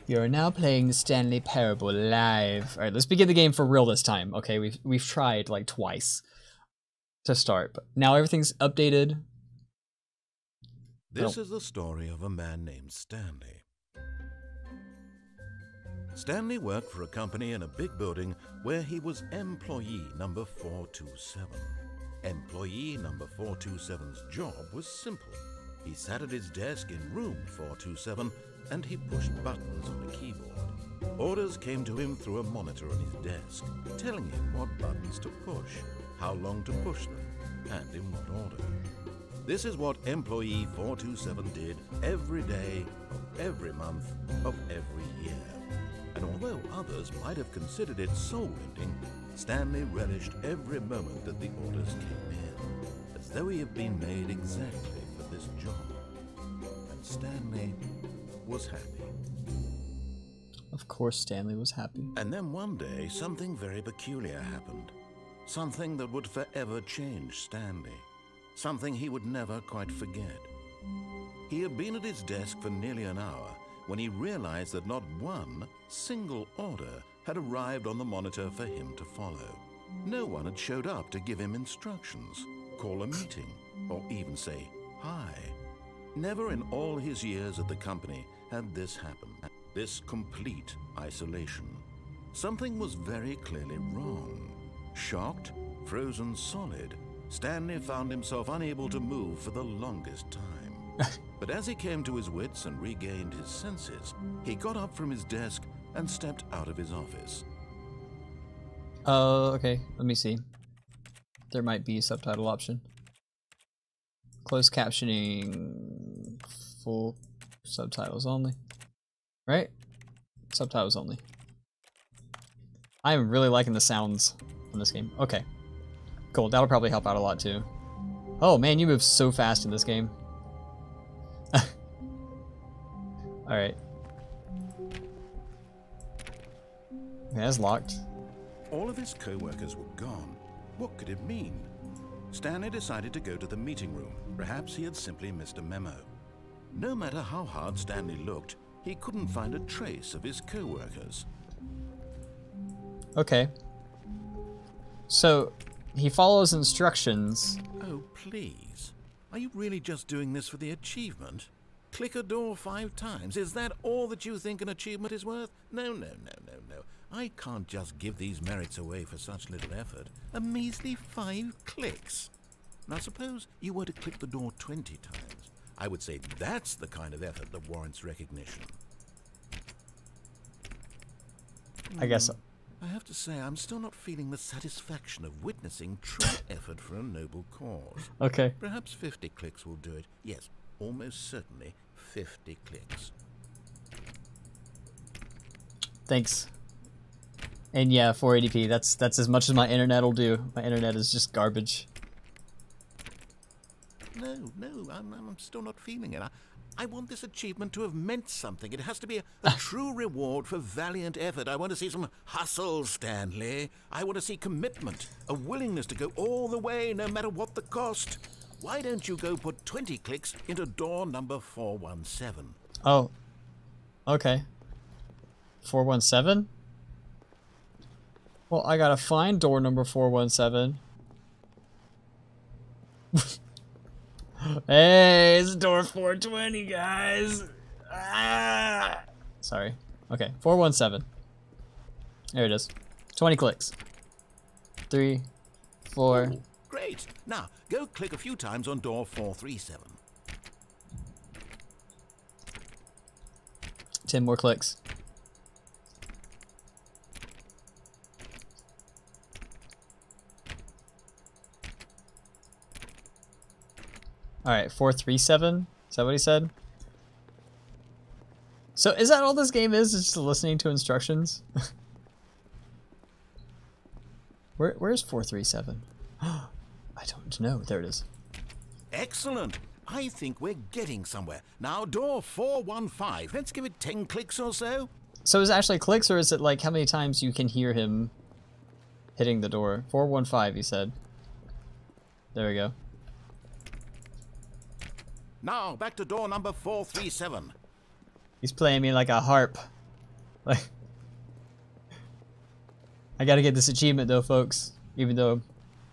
You're now playing the Stanley Parable live. All right, let's begin the game for real this time. Okay, we've tried like twice to start, but now everything's updated. This is the story of a man named Stanley. Stanley worked for a company in a big building where he was employee number 427. Employee number 427's job was simple. He sat at his desk in room 427 and he pushed buttons on a keyboard. Orders came to him through a monitor on his desk, telling him what buttons to push, how long to push them, and in what order. This is what employee 427 did every day of every month of every year. And although others might have considered it soul-rending, Stanley relished every moment that the orders came in, as though he had been made exactly for this job. And Stanley was happy. Of course Stanley was happy. And then one day, something very peculiar happened. Something that would forever change Stanley. Something he would never quite forget. He had been at his desk for nearly an hour when he realized that not one single order had arrived on the monitor for him to follow. No one had showed up to give him instructions, call a meeting, or even say hi. Never in all his years at the company had this happen, this complete isolation. Something was very clearly wrong. Shocked, frozen solid, Stanley found himself unable to move for the longest time. But as he came to his wits and regained his senses, he got up from his desk and stepped out of his office. Okay, let me see. There might be a subtitle option. Closed captioning, full subtitles only. Right? Subtitles only. I'm really liking the sounds in this game. Okay. Cool, that'll probably help out a lot too. Oh man, you move so fast in this game. Alright. Okay, that's locked. All of his co-workers were gone. What could it mean? Stanley decided to go to the meeting room. Perhaps he had simply missed a memo. No matter how hard Stanley looked, he couldn't find a trace of his co-workers. Okay. So, he follows instructions. Oh, please. Are you really just doing this for the achievement? Click a door 5 times. Is that all that you think an achievement is worth? No. I can't just give these merits away for such little effort. A measly 5 clicks. Now suppose you were to click the door 20 times. I would say that's the kind of effort that warrants recognition. I guess. I have to say, I'm still not feeling the satisfaction of witnessing true effort for a noble cause. Okay. Perhaps 50 clicks will do it. Yes, almost certainly 50 clicks. Thanks. And yeah, 480p. That's as much as my internet will do. My internet is just garbage. No, I'm still not feeling it. I want this achievement to have meant something. It has to be a true reward for valiant effort. I want to see some hustle, Stanley. I want to see commitment, a willingness to go all the way, no matter what the cost. Why don't you go put 20 clicks into door number 417? Oh. Okay. 417? Well, I gotta find door number 417. Hey, it's door 420, guys. Ah! Sorry. Okay, 417. There it is. 20 clicks. 3, 4. Ooh, great. Now, go click a few times on door 437. 10 more clicks. Alright, 437? Is that what he said? So is that all this game is? It's just listening to instructions? Where's 437? I don't know. There it is. Excellent. I think we're getting somewhere. Now, door 415. Let's give it 10 clicks or so. So is it actually clicks, or is it like how many times you can hear him hitting the door? 415, he said. There we go. Now, back to door number 437. He's playing me like a harp. Like, I gotta get this achievement though, folks. Even though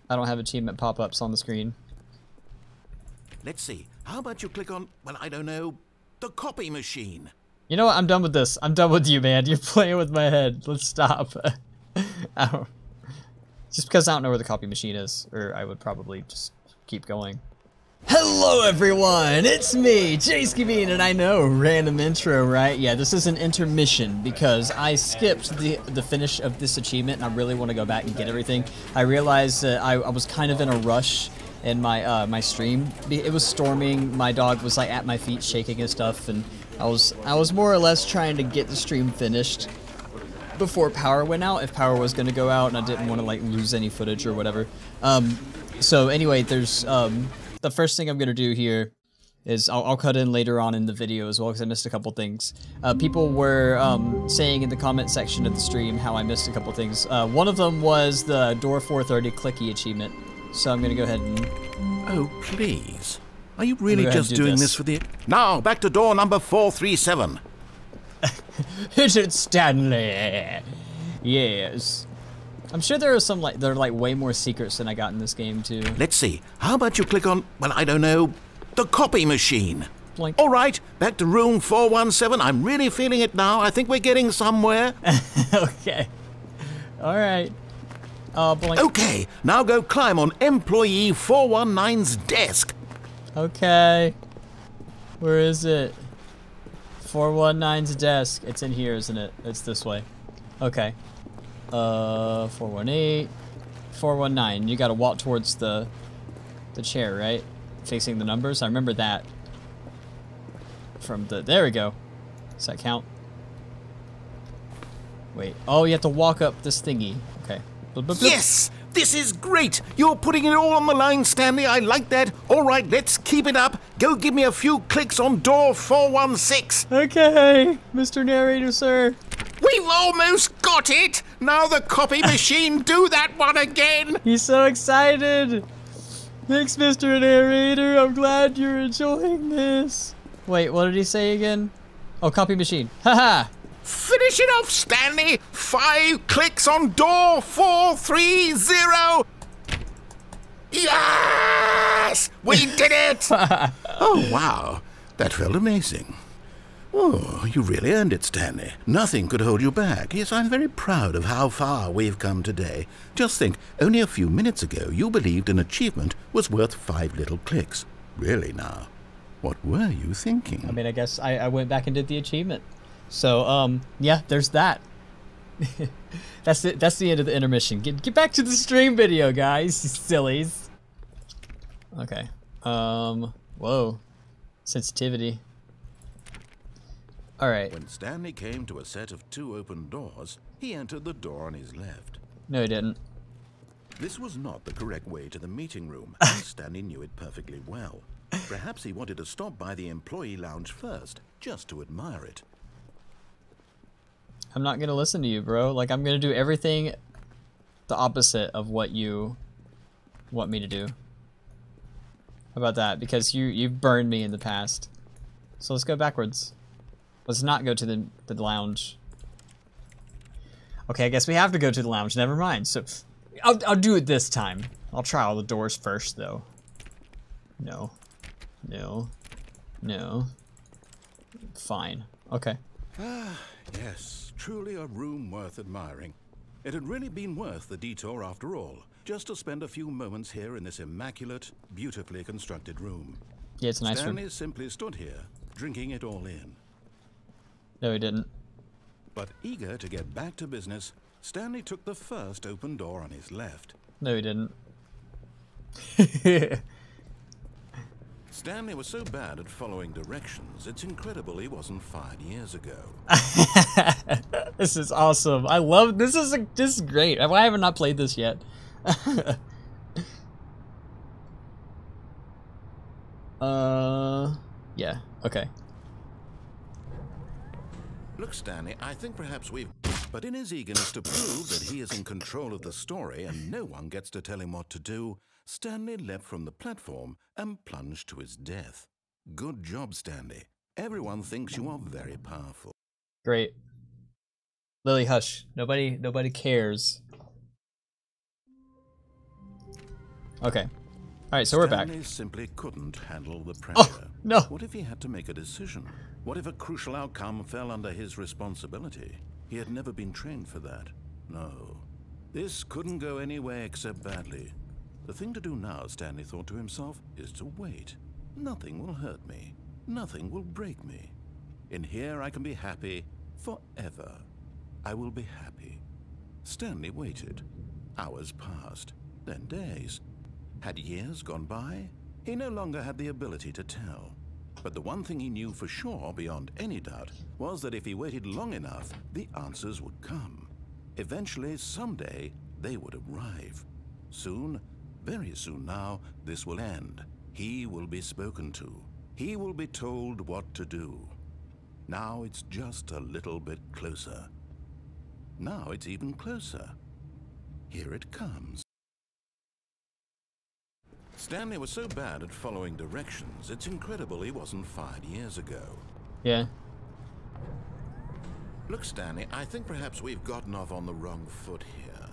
I don't have achievement pop-ups on the screen. Let's see. How about you click on, well, I don't know, the copy machine? You know what? I'm done with this. I'm done with you, man. You're playing with my head. Let's stop. Just because I don't know where the copy machine is, or I would probably just keep going. Hello everyone, it's me, JayskiBean, and I know, random intro, right? Yeah, this is an intermission because I skipped the finish of this achievement and I really want to go back and get everything. I realized that I was kind of in a rush in my my stream. It was storming, my dog was like at my feet shaking and stuff, and I was more or less trying to get the stream finished before power went out, if power was going to go out, and I didn't want to like lose any footage or whatever. So anyway, there's the first thing I'm going to do here is I'll cut in later on in the video as well because I missed a couple things. People were saying in the comment section of the stream how I missed a couple things. One of them was the door 430 clicky achievement. So I'm going to go ahead and... Oh, please. Are you really just doing this for the... Now, back to door number 437. Is it Stanley? Yes. I'm sure there are some there are like way more secrets than I got in this game too. Let's see. How about you click on, well, I don't know, the copy machine? Blank. All right, back to room 417. I'm really feeling it now. I think we're getting somewhere. Okay. All right. Blank. Okay, now go climb on employee 419's desk. Okay. Where is it? 419's desk. It's in here, isn't it? It's this way. Okay. 418. 419. You gotta walk towards the chair, right? Facing the numbers. I remember that. From the... There we go. Does that count? Wait. Oh, you have to walk up this thingy. Okay. Bloop, bloop, bloop. Yes! This is great! You're putting it all on the line, Stanley. I like that. All right, let's keep it up. Go give me a few clicks on door 416. Okay, Mr. Narrator, sir. We've almost got it! Now the copy machine, do that one again! He's so excited! Thanks, Mr. Narrator. I'm glad you're enjoying this. Wait, what did he say again? Oh, copy machine. Haha! Finish it off, Stanley! 5 clicks on door 430! Yes! We did it! Oh, wow. That felt amazing. Oh, you really earned it, Stanley. Nothing could hold you back. Yes, I'm very proud of how far we've come today. Just think, only a few minutes ago, you believed an achievement was worth 5 little clicks. Really now, what were you thinking? I mean, I guess I went back and did the achievement. So, yeah, there's that. That's it. That's the end of the intermission. Get back to the stream video, guys, you sillies. Okay. Whoa. Sensitivity. Alright. When Stanley came to a set of 2 open doors, he entered the door on his left. No, he didn't. This was not the correct way to the meeting room, and Stanley knew it perfectly well. Perhaps he wanted to stop by the employee lounge first, just to admire it. I'm not gonna listen to you, bro. Like, I'm gonna do everything the opposite of what you want me to do. How about that? Because you've burned me in the past. So let's go backwards. Let's not go to the lounge. Okay, I guess we have to go to the lounge. Never mind. So I'll do it this time. I'll try all the doors first, though. No. No. No. Fine. Okay. Ah, yes. Truly a room worth admiring. It had really been worth the detour after all, just to spend a few moments here in this immaculate, beautifully constructed room. Yeah, it's a nice room. Stanley simply stood here, drinking it all in. No, he didn't. But eager to get back to business, Stanley took the first open door on his left. No, he didn't. Stanley was so bad at following directions, it's incredible he wasn't fired years ago. This is awesome. I love this. This is great. Why have I not played this yet? Yeah. Okay. Look, Stanley, I think perhaps we've... But in his eagerness to prove that he is in control of the story and no one gets to tell him what to do, Stanley leapt from the platform and plunged to his death. Good job, Stanley. Everyone thinks you are very powerful. Great. Lily, hush. Nobody cares. Okay. Alright, so we're back. Stanley simply couldn't handle the pressure. Oh, no! What if he had to make a decision? What if a crucial outcome fell under his responsibility? He had never been trained for that. No. This couldn't go any way except badly. The thing to do now, Stanley thought to himself, is to wait. Nothing will hurt me. Nothing will break me. In here I can be happy forever. I will be happy. Stanley waited. Hours passed, then days. Had years gone by? He no longer had the ability to tell. But the one thing he knew for sure, beyond any doubt, was that if he waited long enough, the answers would come. Eventually, someday, they would arrive. Soon, very soon now, this will end. He will be spoken to. He will be told what to do. Now it's just a little bit closer. Now it's even closer. Here it comes. Stanley was so bad at following directions, it's incredible he wasn't fired years ago. Yeah. Look, Stanley, I think perhaps we've gotten off on the wrong foot here.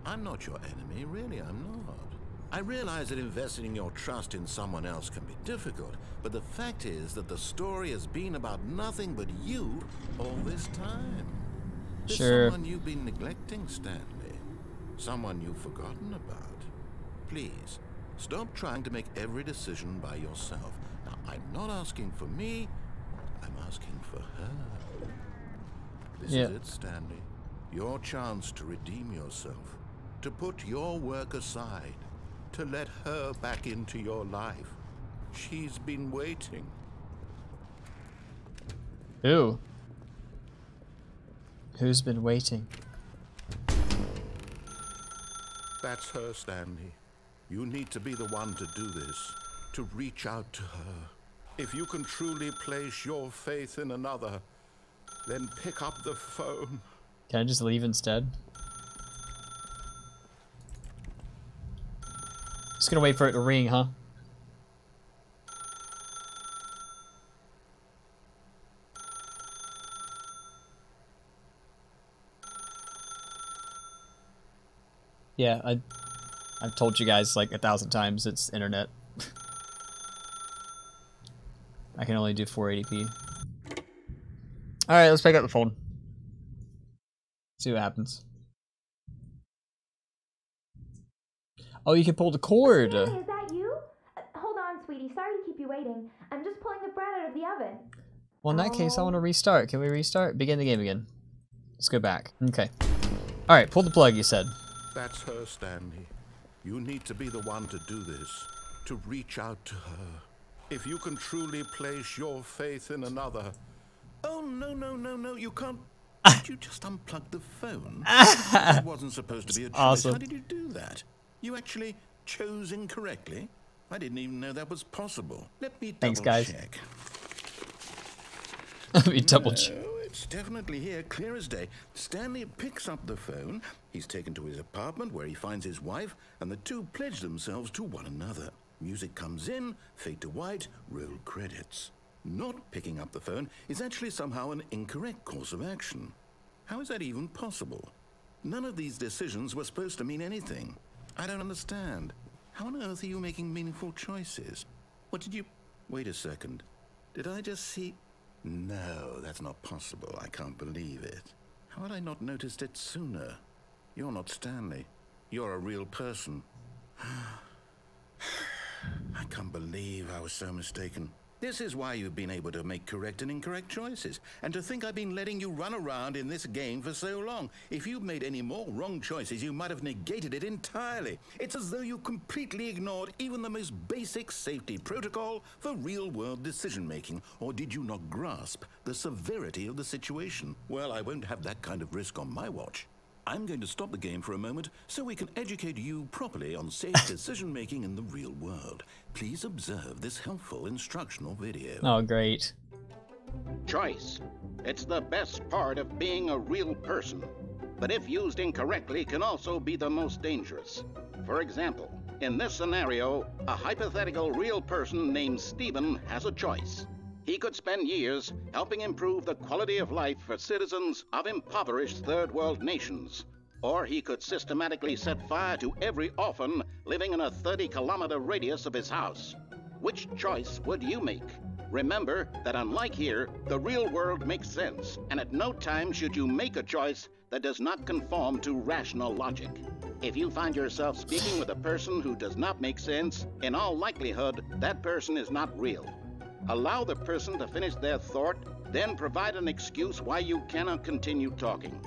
I'm not your enemy, really, I'm not. I realize that investing your trust in someone else can be difficult, but the fact is that the story has been about nothing but you all this time. There's Sure. someone you've been neglecting, Stanley. Someone you've forgotten about. Please, stop trying to make every decision by yourself. Now, I'm not asking for me, I'm asking for her. This is it, Stanley. Your chance to redeem yourself, to put your work aside, to let her back into your life. She's been waiting. Who? Who's been waiting? That's her, Stanley. You need to be the one to do this, to reach out to her. If you can truly place your faith in another, then pick up the phone. Can I just leave instead? Just gonna wait for it to ring, huh? Yeah, I've told you guys like 1,000 times it's internet. I can only do 480p. Alright, let's pick up the phone. See what happens. Oh, you can pull the cord. Hey, is that you? Hold on, sweetie. Sorry to keep you waiting. I'm just pulling the bread out of the oven. Well, in that case, I want to restart. Can we restart? Begin the game again. Let's go back. Okay. Alright, pull the plug, you said. That's her, Stanley. You need to be the one to do this, to reach out to her. If you can truly place your faith in another. Oh, no, you can't. Did you just unplug the phone? It wasn't supposed to be a choice. Awesome. How did you do that? You actually chose incorrectly? I didn't even know that was possible. Let me Thanks, guys. check. Let me double check. No, it's definitely here, clear as day. Stanley picks up the phone. He's taken to his apartment where he finds his wife, and the two pledge themselves to one another. Music comes in, fade to white, roll credits. Not picking up the phone is actually somehow an incorrect course of action. How is that even possible? None of these decisions were supposed to mean anything. I don't understand. How on earth are you making meaningful choices? What did you... Wait a second. Did I just see... No, that's not possible. I can't believe it. How had I not noticed it sooner? You're not Stanley. You're a real person. I can't believe I was so mistaken. This is why you've been able to make correct and incorrect choices. And to think I've been letting you run around in this game for so long. If you'd made any more wrong choices, you might have negated it entirely. It's as though you completely ignored even the most basic safety protocol for real-world decision-making. Or did you not grasp the severity of the situation? Well, I won't have that kind of risk on my watch. I'm going to stop the game for a moment so we can educate you properly on safe decision-making in the real world. Please observe this helpful instructional video. Oh, great. Choice. It's the best part of being a real person. But if used incorrectly, can also be the most dangerous. For example, in this scenario, a hypothetical real person named Stephen has a choice. He could spend years helping improve the quality of life for citizens of impoverished third world nations. Or he could systematically set fire to every orphan living in a 30-kilometer radius of his house. Which choice would you make? Remember that unlike here, the real world makes sense, and at no time should you make a choice that does not conform to rational logic. If you find yourself speaking with a person who does not make sense, in all likelihood, that person is not real. Allow the person to finish their thought, then provide an excuse why you cannot continue talking.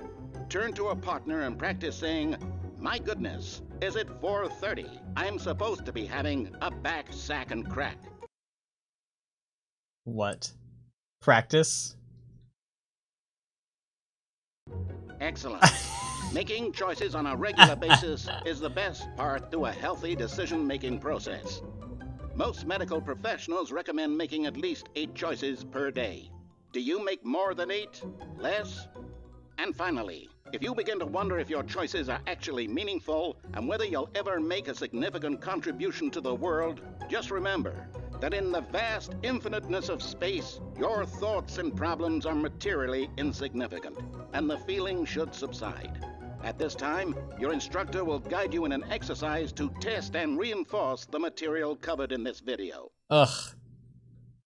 Turn to a partner and practice saying, "My goodness, is it 4:30? I'm supposed to be having a back, sack, and crack." What? Practice? Excellent. Making choices on a regular basis is the best part to a healthy decision-making process. Most medical professionals recommend making at least 8 choices per day. Do you make more than 8? Less? And finally, if you begin to wonder if your choices are actually meaningful and whether you'll ever make a significant contribution to the world, just remember that in the vast infiniteness of space, your thoughts and problems are materially insignificant, and the feeling should subside. At this time, your instructor will guide you in an exercise to test and reinforce the material covered in this video. Ugh.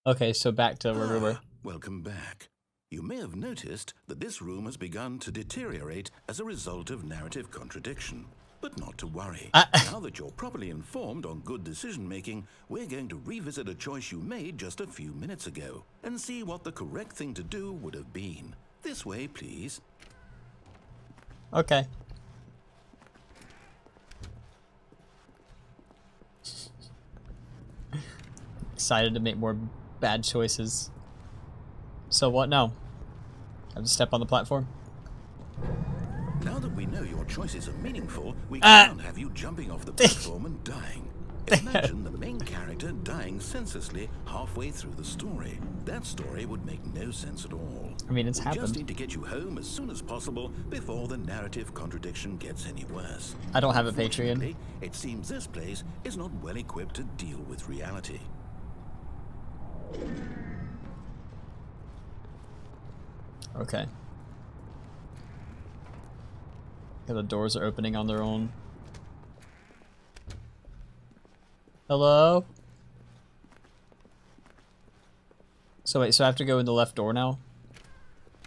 Okay, so back to where we were. Welcome back. You may have noticed that this room has begun to deteriorate as a result of narrative contradiction. But not to worry. Now that you're properly informed on good decision-making, we're going to revisit a choice you made just a few minutes ago and see what the correct thing to do would have been. This way, please. Okay. Excited to make more bad choices. So what now? I have to step on the platform? Now that we know your choices are meaningful, we can't have you jumping off the platform and dying. Imagine the main character dying senselessly halfway through the story. That story would make no sense at all. I mean, it's We happened. just need to get you home as soon as possible before the narrative contradiction gets any worse. I don't have a Patreon. Unfortunately, it seems this place is not well equipped to deal with reality. Okay. Yeah, the doors are opening on their own. Hello? So wait, so I have to go in the left door now?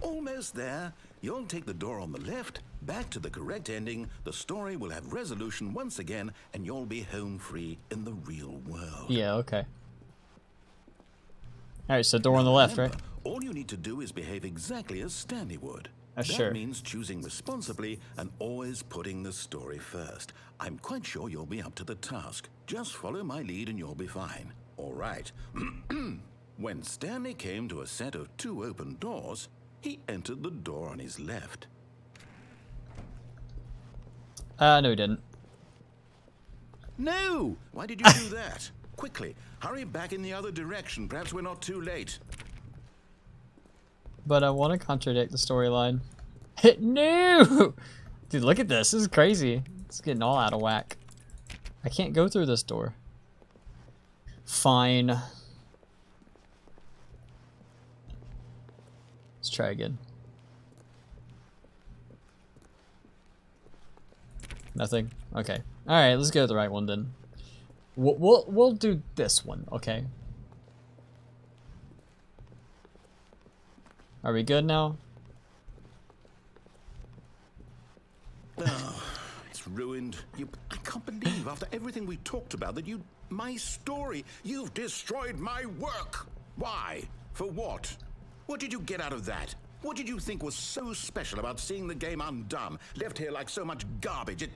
Almost there. You'll take the door on the left, back to the correct ending, the story will have resolution once again, and you'll be home free in the real world. Yeah, okay. Alright, so door on the left, right? Remember, all you need to do is behave exactly as Stanley would. That Sure. means choosing responsibly and always putting the story first. I'm quite sure you'll be up to the task. Just follow my lead and you'll be fine. All right. When Stanley came to a set of 2 open doors, he entered the door on his left. No he didn't. No! Why did you do that? Quickly, hurry back in the other direction. Perhaps we're not too late. But I want to contradict the storyline. No! Dude, look at this. This is crazy. It's getting all out of whack. I can't go through this door. Fine. Let's try again. Nothing? Okay. Alright, let's go to the right one then. We'll do this one, okay? Are we good now? Oh, it's ruined. I can't believe after everything we talked about that my story, you've destroyed my work. Why? For what? What did you get out of that? What did you think was so special about seeing the game undone, left here like so much garbage?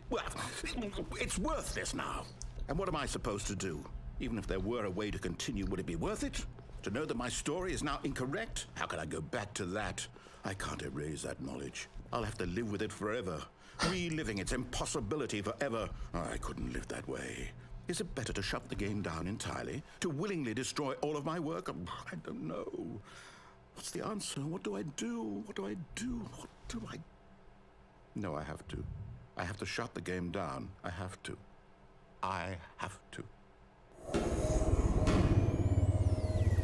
It's worthless now. And what am I supposed to do? Even if there were a way to continue, would it be worth it? To know that my story is now incorrect? How can I go back to that? I can't erase that knowledge. I'll have to live with it forever. Reliving its impossibility forever. I couldn't live that way. Is it better to shut the game down entirely? To willingly destroy all of my work? I don't know. What's the answer? What do I do? What do I do? What do I... No, I have to. I have to shut the game down. I have to. I have to.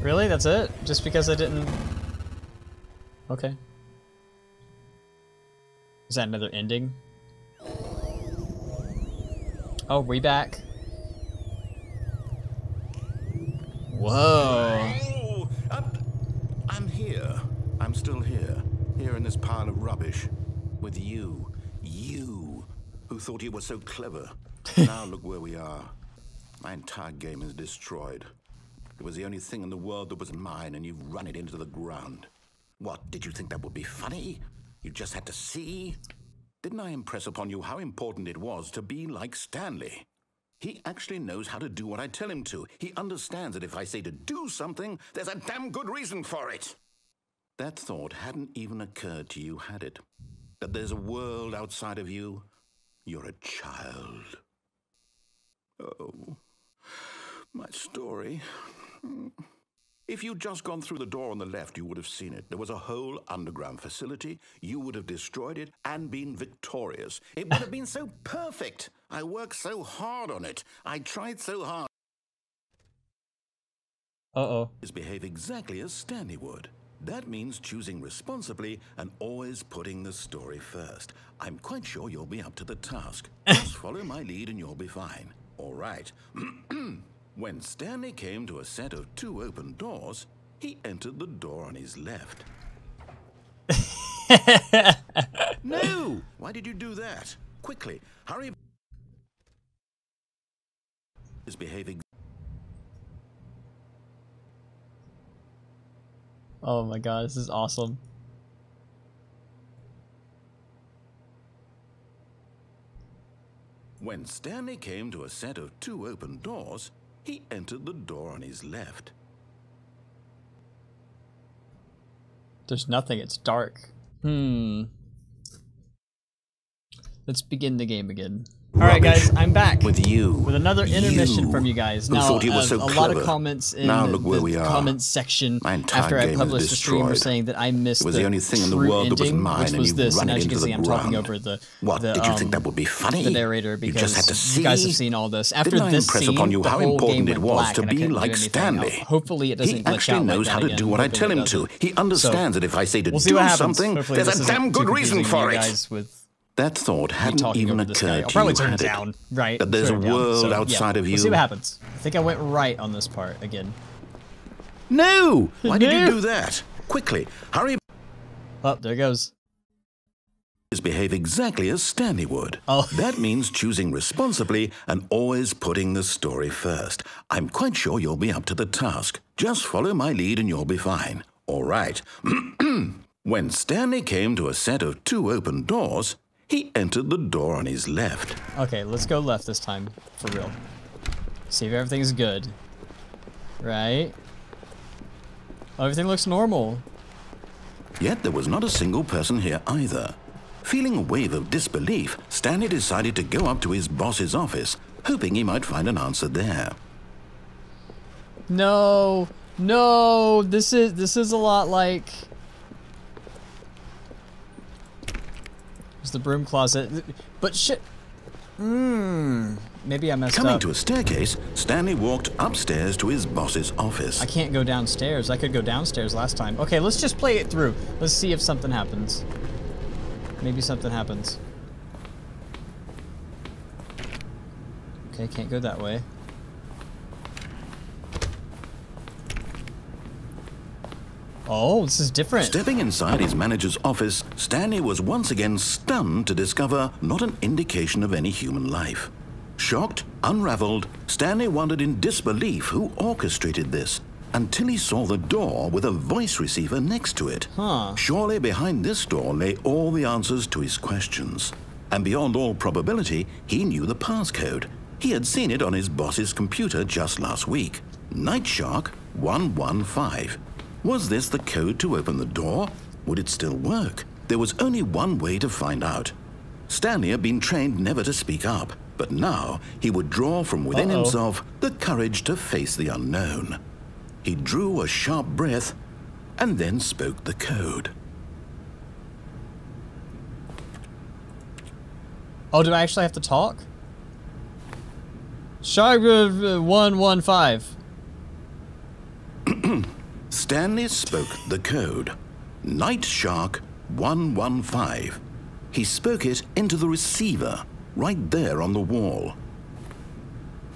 Really? That's it? Just because I didn't... Okay. Is that another ending? Oh, we back. Whoa. Oh, I'm here. I'm still here. Here in this pile of rubbish. With you. You. Who thought you were so clever. Now look where we are. My entire game is destroyed. It was the only thing in the world that was mine, and you've run it into the ground. What, did you think that would be funny? You just had to see? Didn't I impress upon you how important it was to be like Stanley? He actually knows how to do what I tell him to. He understands that if I say to do something, there's a damn good reason for it. That thought hadn't even occurred to you, had it? That there's a world outside of you? You're a child. Oh, my story. If you'd just gone through the door on the left, you would have seen it. There was a whole underground facility. You would have destroyed it and been victorious. It would have been so perfect. I worked so hard on it. I tried so hard. Uh-oh. Behave exactly as Stanley would. That means choosing responsibly and always putting the story first. I'm quite sure you'll be up to the task. Just follow my lead and you'll be fine. All right. When Stanley came to a set of 2 open doors, he entered the door on his left. No! Why did you do that? Quickly, hurry. Is behaving. Oh my god, this is awesome. When Stanley came to a set of 2 open doors, he entered the door on his left. There's nothing, it's dark. Let's begin the game again. Alright guys, I'm back with you. With another intermission from you guys. Now, thought he was so a clever. lot of comments in the comments section after I published the stream were saying that I missed it was the only thing in the true world that was ending, mine, which and was you this, run and it as you can into see, the I'm talking ground. over the What, did you think that would be funny? The narrator, You just had to because see? you guys have seen all this. After Didn't I this impress scene, upon you the how whole important game it went was black to and I be couldn't do like anything. Stanley? Now, hopefully it doesn't He glitch actually out knows like how that to again. do what I Hopefully tell it him to. doesn't. He understands that if I say to We'll see what do happens. something, Hopefully there's this a damn isn't too good reason confusing for you it. guys with that thought hadn't talking even over this guy. occurred I'll to probably you, turn had it it? down. Right. That there's a turn it down. world So, outside of you. We'll see what happens. I think I went right on this part again. No! Why did you No. do that? Quickly, hurry. Oh, there it goes. Behave exactly as Stanley would. Oh. That means choosing responsibly and always putting the story first. I'm quite sure you'll be up to the task. Just follow my lead and you'll be fine. All right. When Stanley came to a set of 2 open doors, he entered the door on his left. Okay, let's go left this time, for real. See if everything's good. Right? Oh, everything looks normal. Yet there was not a single person here either. Feeling a wave of disbelief, Stanley decided to go up to his boss's office, hoping he might find an answer there. No, no, this is a lot like... There's the broom closet, but shit. Maybe I messed Coming up. to a staircase, Stanley walked upstairs to his boss's office. I can't go downstairs. I could go downstairs last time. Okay, let's just play it through. Let's see if something happens. Maybe something happens. Okay, can't go that way. Oh, this is different. Stepping inside his manager's office, Stanley was once again stunned to discover not an indication of any human life. Shocked, unraveled, Stanley wondered in disbelief who orchestrated this, until he saw the door with a voice receiver next to it. Huh. Surely behind this door lay all the answers to his questions. And beyond all probability, he knew the passcode. He had seen it on his boss's computer just last week. Nightshark 115. Was this the code to open the door? Would it still work? There was only one way to find out. Stanley had been trained never to speak up, but now he would draw from within himself the courage to face the unknown. He drew a sharp breath and then spoke the code. Oh, do I actually have to talk? Shark 115. Stanley spoke the code. Night Shark 115. He spoke it into the receiver, right there on the wall.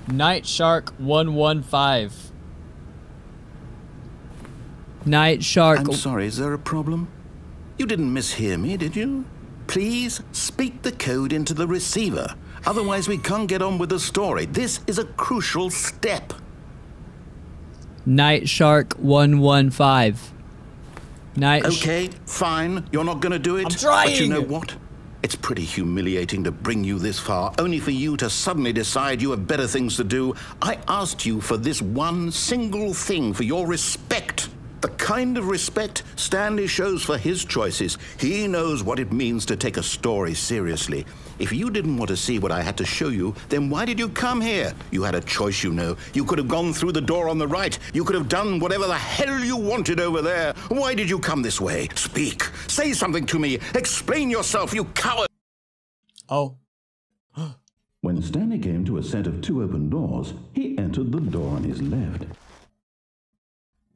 Night Shark 115. Night Shark. I'm sorry, is there a problem? You didn't mishear me, did you? Please speak the code into the receiver. Otherwise, we can't get on with the story. This is a crucial step. Night Shark 115. Okay, fine. You're not going to do it. I'm trying. But you know what? It's pretty humiliating to bring you this far, only for you to suddenly decide you have better things to do. I asked you for this one single thing, for your respect. The kind of respect Stanley shows for his choices. He knows what it means to take a story seriously. If you didn't want to see what I had to show you, then why did you come here? You had a choice, you know. You could have gone through the door on the right. You could have done whatever the hell you wanted over there. Why did you come this way? Speak. Say something to me. Explain yourself, you coward. Oh. When Stanley came to a set of 2 open doors, he entered the door on his left.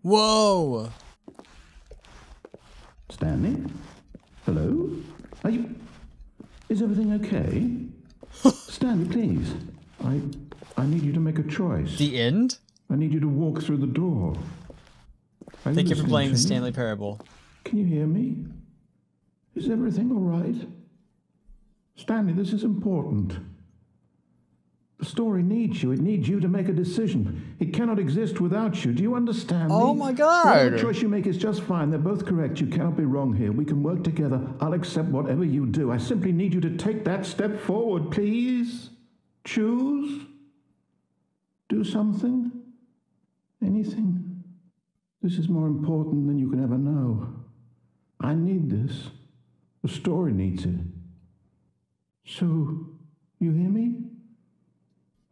Whoa. Stanley? Hello? Are you... Is everything okay? Stanley, please. I need you to make a choice. The end? I need you to walk through the door. Thank you for playing the Stanley Parable. Can you hear me? Is everything all right? Stanley, this is important. The story needs you. It needs you to make a decision. It cannot exist without you. Do you understand me? Oh my God. Whatever choice you make is just fine. They're both correct. You cannot be wrong here. We can work together. I'll accept whatever you do. I simply need you to take that step forward, please. Choose. Do something. Anything. This is more important than you can ever know. I need this. The story needs it. So, you hear me?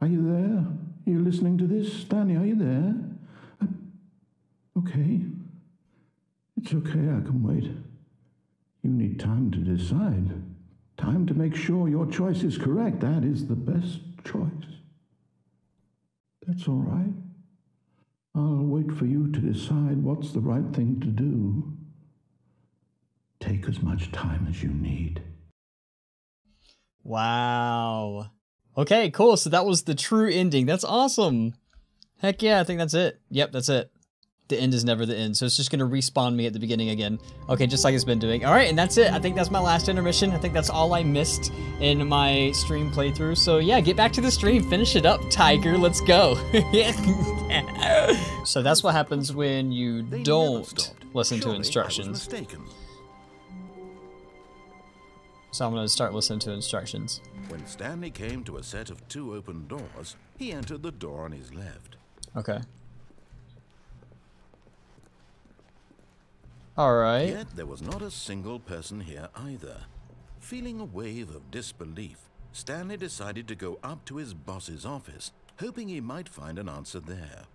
Are you there? Are you listening to this? Stanley, are you there? Okay. It's okay, I can wait. You need time to decide. Time to make sure your choice is correct. That is the best choice. That's all right. I'll wait for you to decide what's the right thing to do. Take as much time as you need. Wow. Okay, cool. So that was the true ending. That's awesome. Heck yeah, I think that's it. Yep, that's it. The end is never the end. So it's just going to respawn me at the beginning again. Okay, just like it's been doing. All right, and that's it. I think that's my last intermission. I think that's all I missed in my stream playthrough. So yeah, get back to the stream. Finish it up, Tiger. Let's go. So that's what happens when you don't listen to instructions. So I'm going to start listening to instructions. When Stanley came to a set of 2 open doors, he entered the door on his left. Okay. Alright. Yet there was not a single person here either. Feeling a wave of disbelief, Stanley decided to go up to his boss's office, hoping he might find an answer there.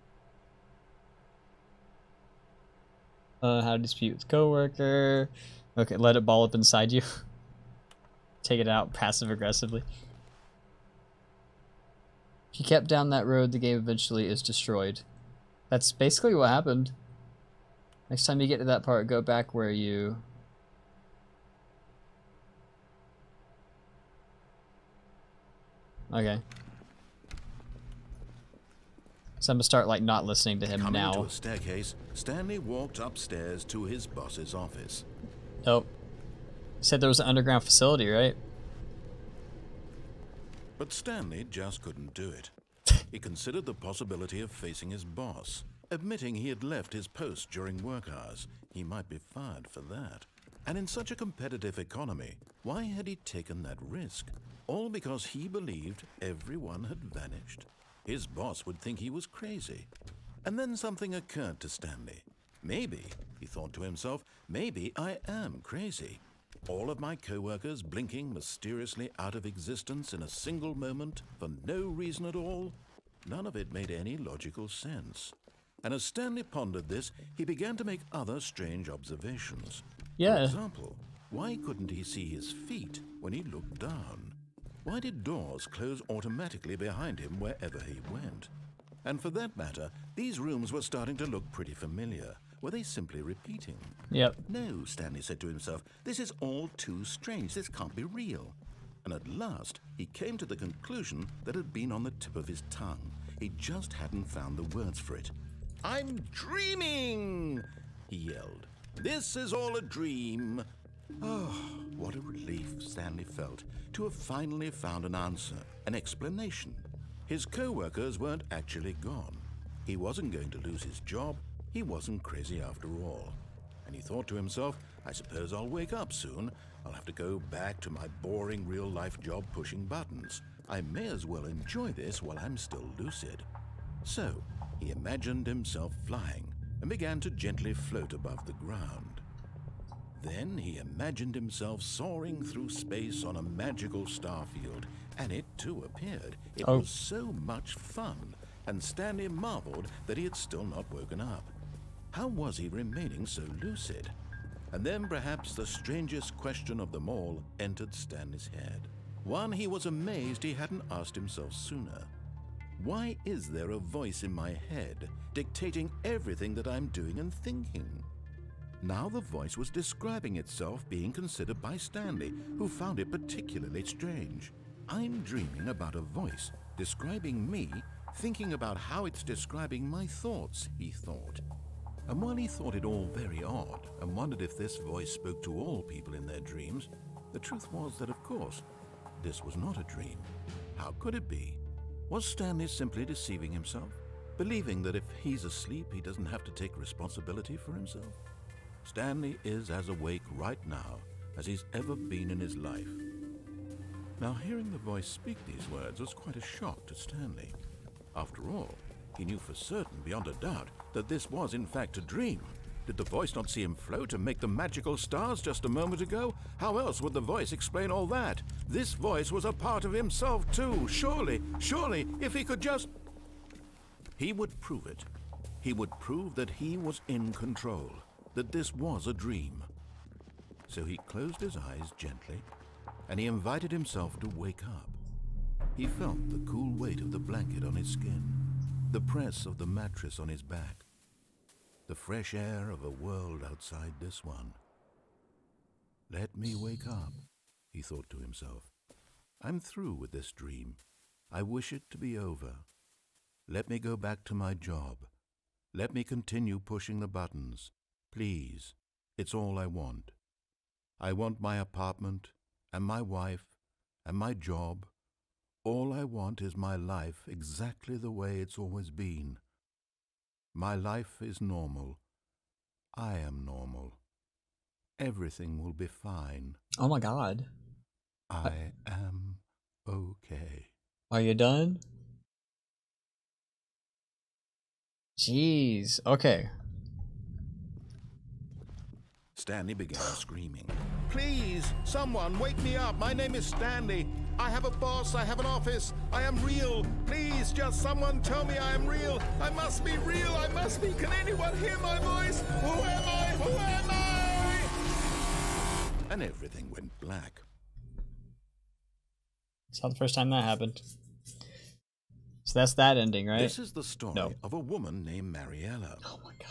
How to dispute with coworker. Okay, let it ball up inside you. Take it out passive-aggressively. If you kept down that road, the game eventually is destroyed. That's basically what happened. Next time you get to that part, go back where you... Okay. So I'm gonna start, like, not listening to him now. Coming to a staircase, Stanley walked upstairs to his boss's office. Oh. Said there was an underground facility, right? But Stanley just couldn't do it. He considered the possibility of facing his boss. Admitting he had left his post during work hours, he might be fired for that. And in such a competitive economy, why had he taken that risk? All because he believed everyone had vanished. His boss would think he was crazy. And then something occurred to Stanley. Maybe, he thought to himself, maybe I am crazy. All of my co-workers blinking mysteriously out of existence in a single moment for no reason at all? None of it made any logical sense. And as Stanley pondered this, he began to make other strange observations. Yeah. For example, why couldn't he see his feet when he looked down? Why did doors close automatically behind him wherever he went? And for that matter, these rooms were starting to look pretty familiar. Were they simply repeating? Yep. No, Stanley said to himself, this is all too strange. This can't be real. And at last, he came to the conclusion that had been on the tip of his tongue. He just hadn't found the words for it. I'm dreaming, he yelled. This is all a dream. Oh, what a relief Stanley felt to have finally found an answer, an explanation. His co-workers weren't actually gone. He wasn't going to lose his job. He wasn't crazy after all. And he thought to himself, I suppose I'll wake up soon. I'll have to go back to my boring real-life job pushing buttons. I may as well enjoy this while I'm still lucid. So, he imagined himself flying and began to gently float above the ground. Then he imagined himself soaring through space on a magical starfield, and it too appeared. It was so much fun, and Stanley marveled that he had still not woken up. How was he remaining so lucid? And then perhaps the strangest question of them all entered Stanley's head. One he was amazed he hadn't asked himself sooner. Why is there a voice in my head dictating everything that I'm doing and thinking? Now the voice was describing itself being considered by Stanley, who found it particularly strange. I'm dreaming about a voice describing me, thinking about how it's describing my thoughts, he thought. And while he thought it all very odd and wondered if this voice spoke to all people in their dreams, the truth was that, of course, this was not a dream. How could it be? Was Stanley simply deceiving himself, believing that if he's asleep, he doesn't have to take responsibility for himself? Stanley is as awake right now as he's ever been in his life. Now, hearing the voice speak these words was quite a shock to Stanley. After all, he knew for certain, beyond a doubt, that this was in fact a dream. Did the voice not see him float and make the magical stars just a moment ago? How else would the voice explain all that? This voice was a part of himself too. Surely, if he could just... He would prove it. He would prove that he was in control, that this was a dream. So he closed his eyes gently, and he invited himself to wake up. He felt the cool weight of the blanket on his skin, the press of the mattress on his back, the fresh air of a world outside this one. Let me wake up, he thought to himself. I'm through with this dream. I wish it to be over. Let me go back to my job. Let me continue pushing the buttons. Please, it's all I want. I want my apartment, and my wife, and my job. All I want is my life exactly the way it's always been. My life is normal. I am normal. Everything will be fine. Oh my God. I am okay. Are you done? Jeez. Okay. Stanley began screaming. Please, someone, wake me up. My name is Stanley. I have a boss. I have an office. I am real. Please, just someone tell me I am real. I must be real. I must be. Can anyone hear my voice? Who am I? Who am I? And everything went black. It's not the first time that happened. So that's that ending, right? This is the story of a woman named Mariella. Oh my God.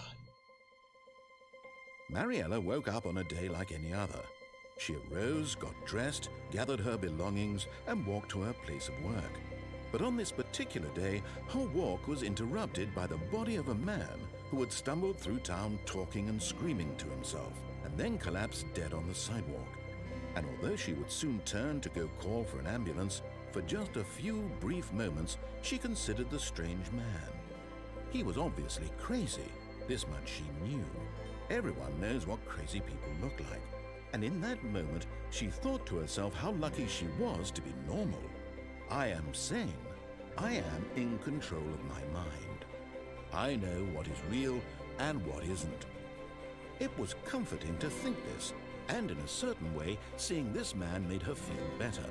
Mariella woke up on a day like any other. She arose, got dressed, gathered her belongings, and walked to her place of work. But on this particular day, her walk was interrupted by the body of a man who had stumbled through town talking and screaming to himself, and then collapsed dead on the sidewalk. And although she would soon turn to go call for an ambulance, for just a few brief moments, she considered the strange man. He was obviously crazy. This much she knew. Everyone knows what crazy people look like. And in that moment, she thought to herself how lucky she was to be normal. I am sane. I am in control of my mind. I know what is real and what isn't. It was comforting to think this, and in a certain way, seeing this man made her feel better.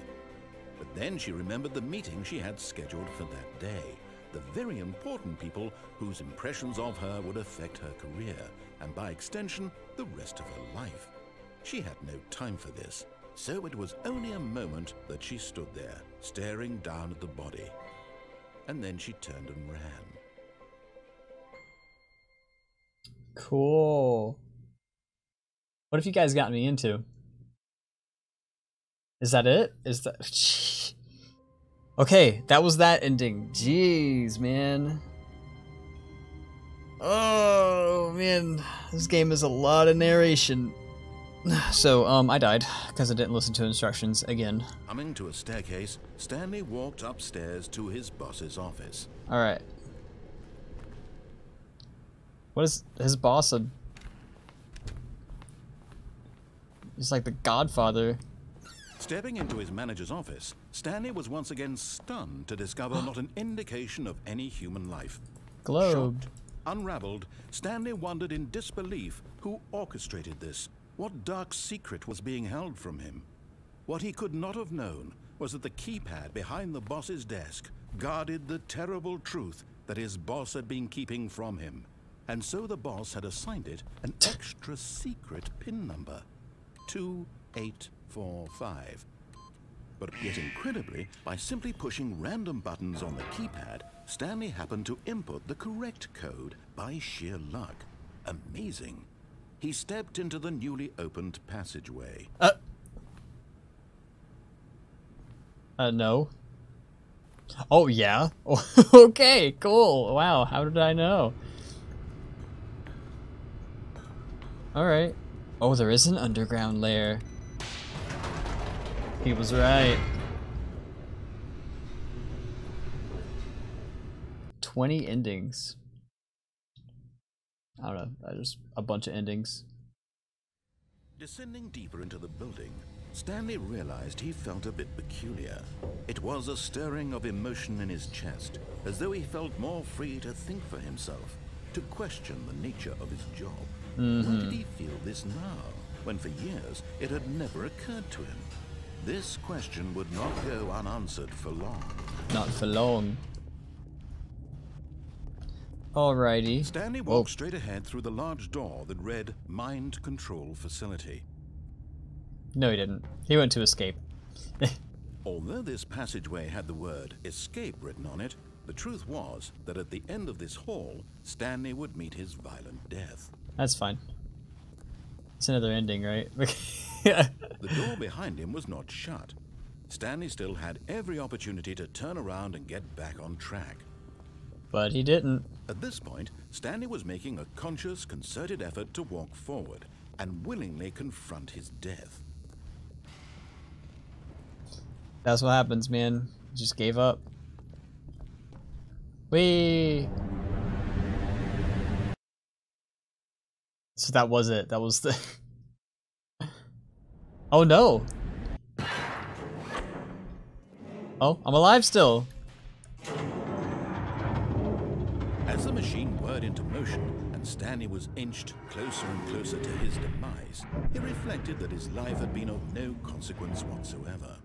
But then she remembered the meeting she had scheduled for that day, the very important people whose impressions of her would affect her career, and by extension, the rest of her life. She had no time for this, so it was only a moment that she stood there, staring down at the body. And then she turned and ran. Cool. What have you guys gotten me into? Is that it? Is that... Okay, that was that ending. Jeez, man. Oh, man. This game is a lot of narration. So, I died because I didn't listen to instructions again. Coming to a staircase, Stanley walked upstairs to his boss's office. Alright. What is his boss? He's like the Godfather. Stepping into his manager's office, Stanley was once again stunned to discover not an indication of any human life. Globe. Shocked, unraveled, Stanley wondered in disbelief who orchestrated this, what dark secret was being held from him. What he could not have known was that the keypad behind the boss's desk guarded the terrible truth that his boss had been keeping from him. And so the boss had assigned it an extra secret PIN number, 2845. But yet incredibly, by simply pushing random buttons on the keypad, Stanley happened to input the correct code by sheer luck. Amazing. He stepped into the newly opened passageway. No. Oh, yeah? Okay, cool. Wow, how did I know? Alright. Oh, there is an underground lair. He was right. 20 endings. I don't know, just a bunch of endings. Descending deeper into the building, Stanley realized he felt a bit peculiar. It was a stirring of emotion in his chest, as though he felt more free to think for himself, to question the nature of his job. Why did he feel this now, when for years it had never occurred to him? This question would not go unanswered for long. Not for long. Alrighty. Stanley walked straight ahead through the large door that read Mind Control Facility. No, he didn't. He went to escape. Although this passageway had the word escape written on it, the truth was that at the end of this hall, Stanley would meet his violent death. That's fine. It's another ending, right? The door behind him was not shut. Stanley still had every opportunity to turn around and get back on track. But he didn't. At this point, Stanley was making a conscious, concerted effort to walk forward and willingly confront his death. That's what happens, man. He just gave up. Whee! So that was it. That was the... Oh no! Oh, I'm alive still! As the machine whirred into motion and Stanley was inched closer and closer to his demise, he reflected that his life had been of no consequence whatsoever.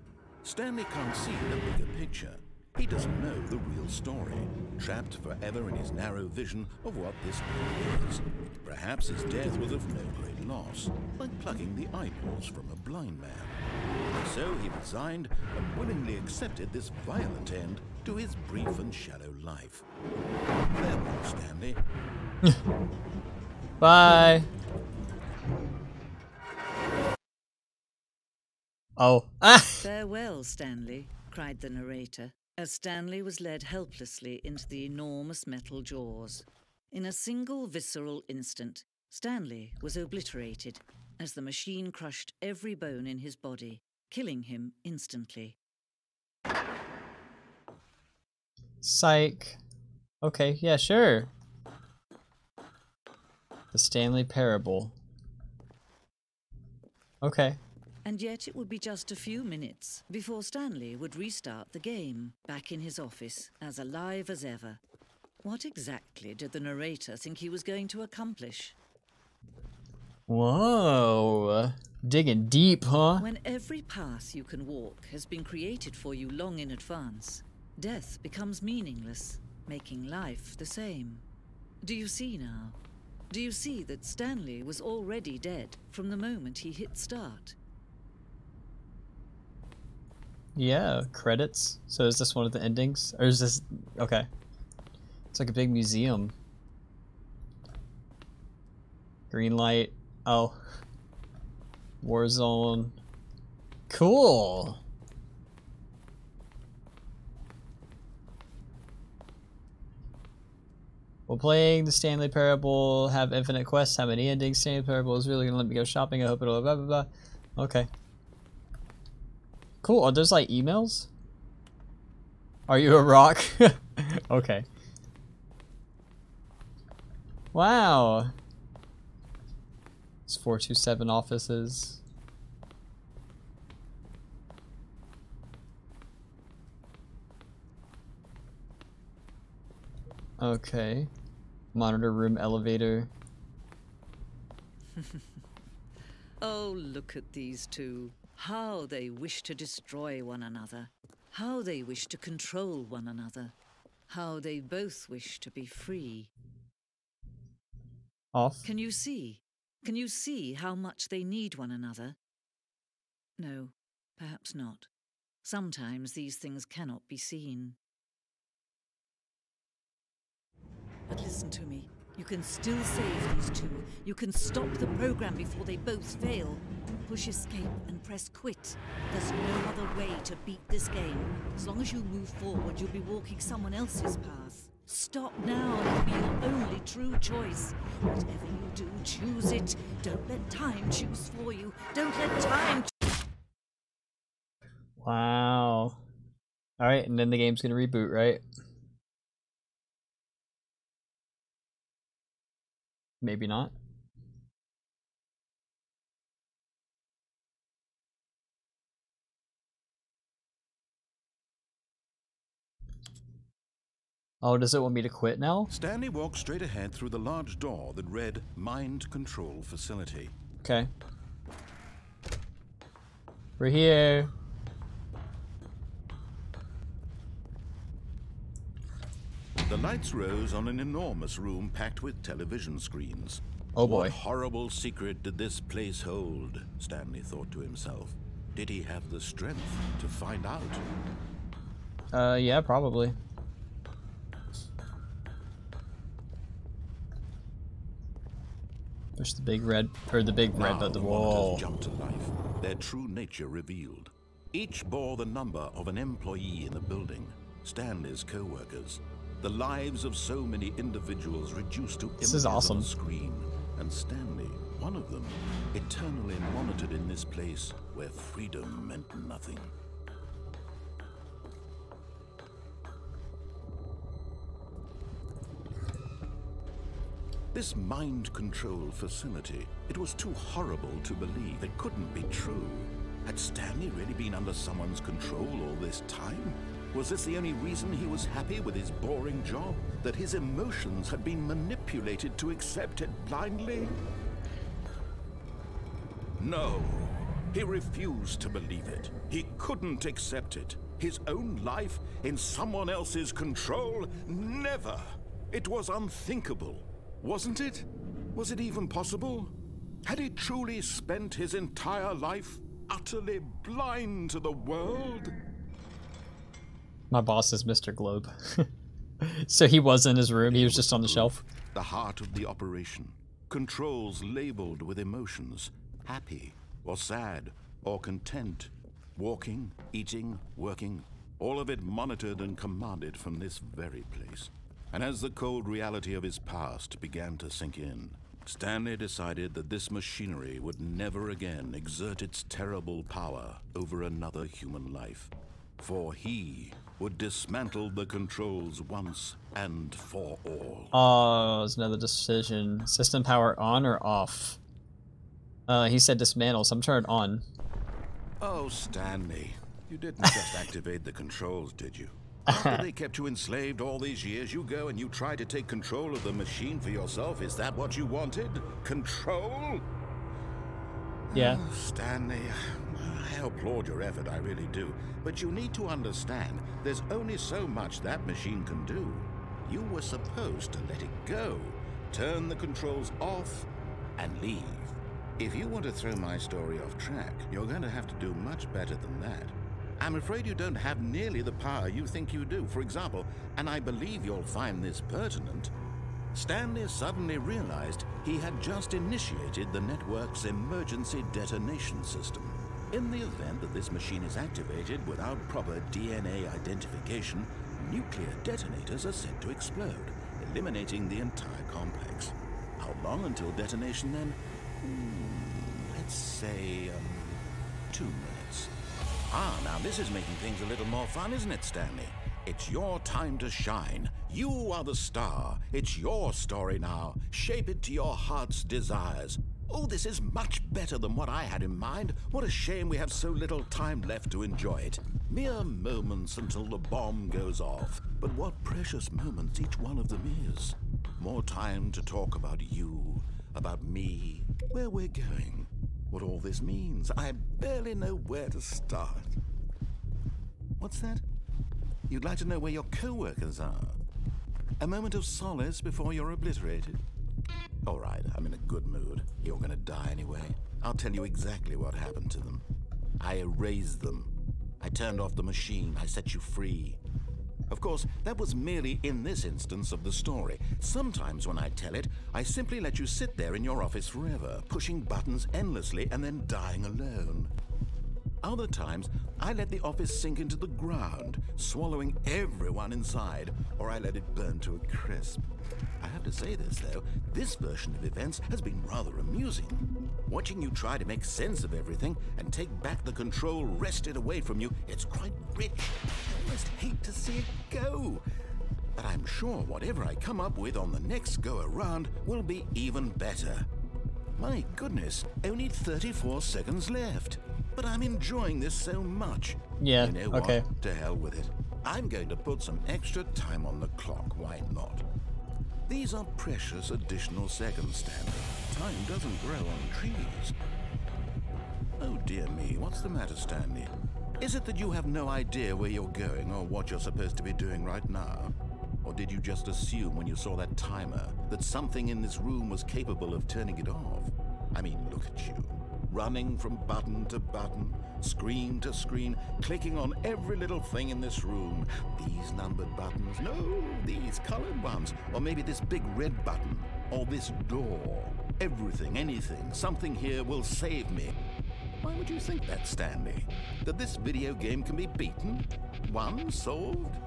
Stanley can't see the bigger picture. He doesn't know the real story, trapped forever in his narrow vision of what this world is. Perhaps his death was of no great loss, like plucking the eyeballs from a blind man. And so he resigned and willingly accepted this violent end to his brief and shallow life. Farewell, Stanley. Bye! Oh. Ah! Farewell, Stanley, cried the narrator, as Stanley was led helplessly into the enormous metal jaws. In a single visceral instant, Stanley was obliterated as the machine crushed every bone in his body, killing him instantly. Psych. Okay, yeah, sure. The Stanley Parable. Okay. And yet it would be just a few minutes before Stanley would restart the game, back in his office, as alive as ever. What exactly did the narrator think he was going to accomplish? Whoa. Digging deep, huh? When every path you can walk has been created for you long in advance, death becomes meaningless, making life the same. Do you see now? Do you see that Stanley was already dead from the moment he hit start? Yeah, credits. So is this one of the endings? Or is this... Okay. It's like a big museum. Green light. Oh. Warzone. Cool. While playing the Stanley Parable, have infinite quests, have many endings. Stanley Parable is really gonna let me go shopping. I hope it'll blah blah blah. Okay. Cool. Are those like emails? Are you a rock? Okay. Wow. It's 427 offices. Okay. Monitor room elevator. Oh, look at these two. How they wish to destroy one another. How they wish to control one another. How they both wish to be free. Off. Can you see? Can you see how much they need one another? No, perhaps not. Sometimes these things cannot be seen. But listen to me. You can still save these two. You can stop the program before they both fail. Push escape and press quit. There's no other way to beat this game. As long as you move forward, you'll be walking someone else's path. Stop now. It'll be your only true choice. Whatever you do, choose it. Don't let time choose for you. Don't let time. Wow. Alright, and then the game's gonna reboot, right? Maybe not. Oh, does it want me to quit now? Stanley walked straight ahead through the large door that read Mind Control Facility. Okay. We're here. The lights rose on an enormous room packed with television screens. Oh boy. What horrible secret did this place hold? Stanley thought to himself. Did he have the strength to find out? Yeah, probably. Push the big red, or the big red, but the wall. Jumped to life, their true nature revealed. Each bore the number of an employee in the building, Stanley's co-workers. The lives of so many individuals reduced to images on a screen, and Stanley, one of them, eternally monitored in this place where freedom meant nothing. This mind control facility, it was too horrible to believe. It couldn't be true. Had Stanley really been under someone's control all this time? Was this the only reason he was happy with his boring job? That his emotions had been manipulated to accept it blindly? No, he refused to believe it. He couldn't accept it. His own life in someone else's control? Never! It was unthinkable. Wasn't it? Was it even possible? Had he truly spent his entire life utterly blind to the world? My boss is Mr. Globe. So he was in his room, he was just on the shelf. The heart of the operation. Controls labeled with emotions. Happy, or sad, or content. Walking, eating, working. All of it monitored and commanded from this very place. And as the cold reality of his past began to sink in, Stanley decided that this machinery would never again exert its terrible power over another human life. For he would dismantle the controls once and for all. Oh, it's another decision. System power on or off? He said dismantle, so I'm turned on. Oh, Stanley, you didn't just activate the controls, did you? After they kept you enslaved all these years, you go and you try to take control of the machine for yourself. Is that what you wanted? Control? Yeah. Oh, Stanley, I applaud your effort, I really do. But you need to understand, there's only so much that machine can do. You were supposed to let it go, turn the controls off, and leave. If you want to throw my story off track, you're going to have to do much better than that. I'm afraid you don't have nearly the power you think you do. For example, and I believe you'll find this pertinent, Stanley suddenly realized he had just initiated the network's emergency detonation system. In the event that this machine is activated without proper DNA identification, nuclear detonators are set to explode, eliminating the entire complex. How long until detonation then? Let's say, 2 minutes. Now this is making things a little more fun, isn't it, Stanley? It's your time to shine. You are the star. It's your story now. Shape it to your heart's desires. Oh, this is much better than what I had in mind. What a shame we have so little time left to enjoy it. Mere moments until the bomb goes off. But what precious moments each one of them is. More time to talk about you, about me, where we're going, what all this means. I barely know where to start. What's that? You'd like to know where your co-workers are? A moment of solace before you're obliterated? All right, I'm in a good mood. You're gonna die anyway. I'll tell you exactly what happened to them. I erased them. I turned off the machine. I set you free. Of course, that was merely in this instance of the story. Sometimes when I tell it, I simply let you sit there in your office forever, pushing buttons endlessly and then dying alone. Other times, I let the office sink into the ground, swallowing everyone inside, or I let it burn to a crisp. I have to say this, though, this version of events has been rather amusing. Watching you try to make sense of everything and take back the control wrested away from you, it's quite rich. I almost hate to see it go. But I'm sure whatever I come up with on the next go-around will be even better. My goodness, only 34 seconds left. But I'm enjoying this so much. Yeah, you know okay. What? To hell with it. I'm going to put some extra time on the clock. Why not? These are precious additional seconds, Stanley. Time doesn't grow on trees. Oh dear me, what's the matter, Stanley? Is it that you have no idea where you're going or what you're supposed to be doing right now? Or did you just assume when you saw that timer that something in this room was capable of turning it off? I mean, look at you. Running from button to button, screen to screen, clicking on every little thing in this room. These numbered buttons, no, these colored ones, or maybe this big red button, or this door. Everything, anything, something here will save me. Why would you think that, Stanley? That this video game can be beaten? Won? Solved?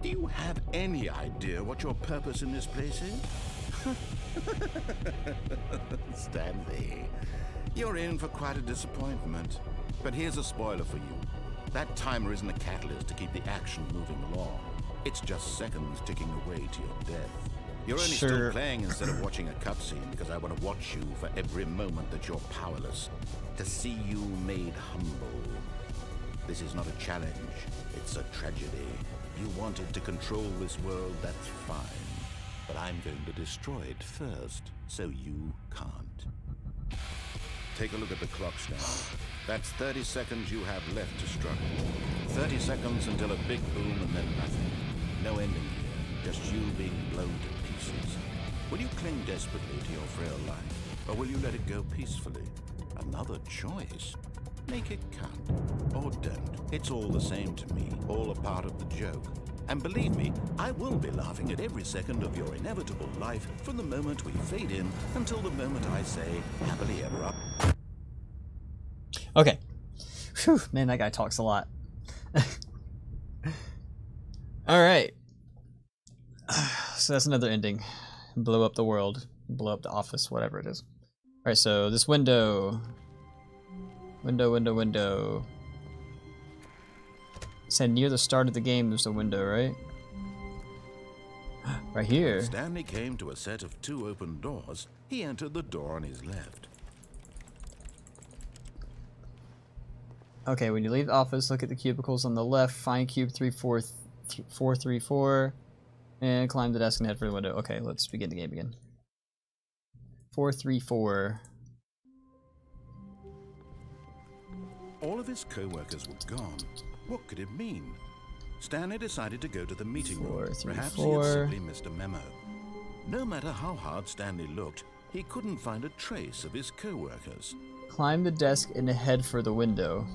Do you have any idea what your purpose in this place is? Stanley, you're in for quite a disappointment. But here's a spoiler for you. That timer isn't a catalyst to keep the action moving along. It's just seconds ticking away to your death. You're only still playing instead of watching a cutscene because I want to watch you for every moment that you're powerless. To see you made humble. This is not a challenge. It's a tragedy. You wanted to control this world, that's fine. But I'm going to destroy it first, so you can't. Take a look at the clock, Stanley. That's 30 seconds you have left to struggle. 30 seconds until a big boom and then nothing. No ending here, just you being blown to pieces. Will you cling desperately to your frail life, or will you let it go peacefully? Another choice. Make it count, or don't. It's all the same to me, all a part of the joke. And believe me, I will be laughing at every second of your inevitable life from the moment we fade in until the moment I say, happily ever after. Okay. Whew, man, that guy talks a lot. Alright. So that's another ending. Blow up the world. Blow up the office, whatever it is. Alright, so this window. Window. It said near the start of the game there's a window, right? Right here. Stanley came to a set of 2 open doors. He entered the door on his left. Okay, when you leave the office, look at the cubicles on the left, find cube 434, and climb the desk and head for the window. Okay, let's begin the game again. 434. All of his co-workers were gone. What could it mean? Stanley decided to go to the meeting room. Perhaps he had simply missed a memo. No matter how hard Stanley looked, he couldn't find a trace of his co-workers. Climb the desk and head for the window.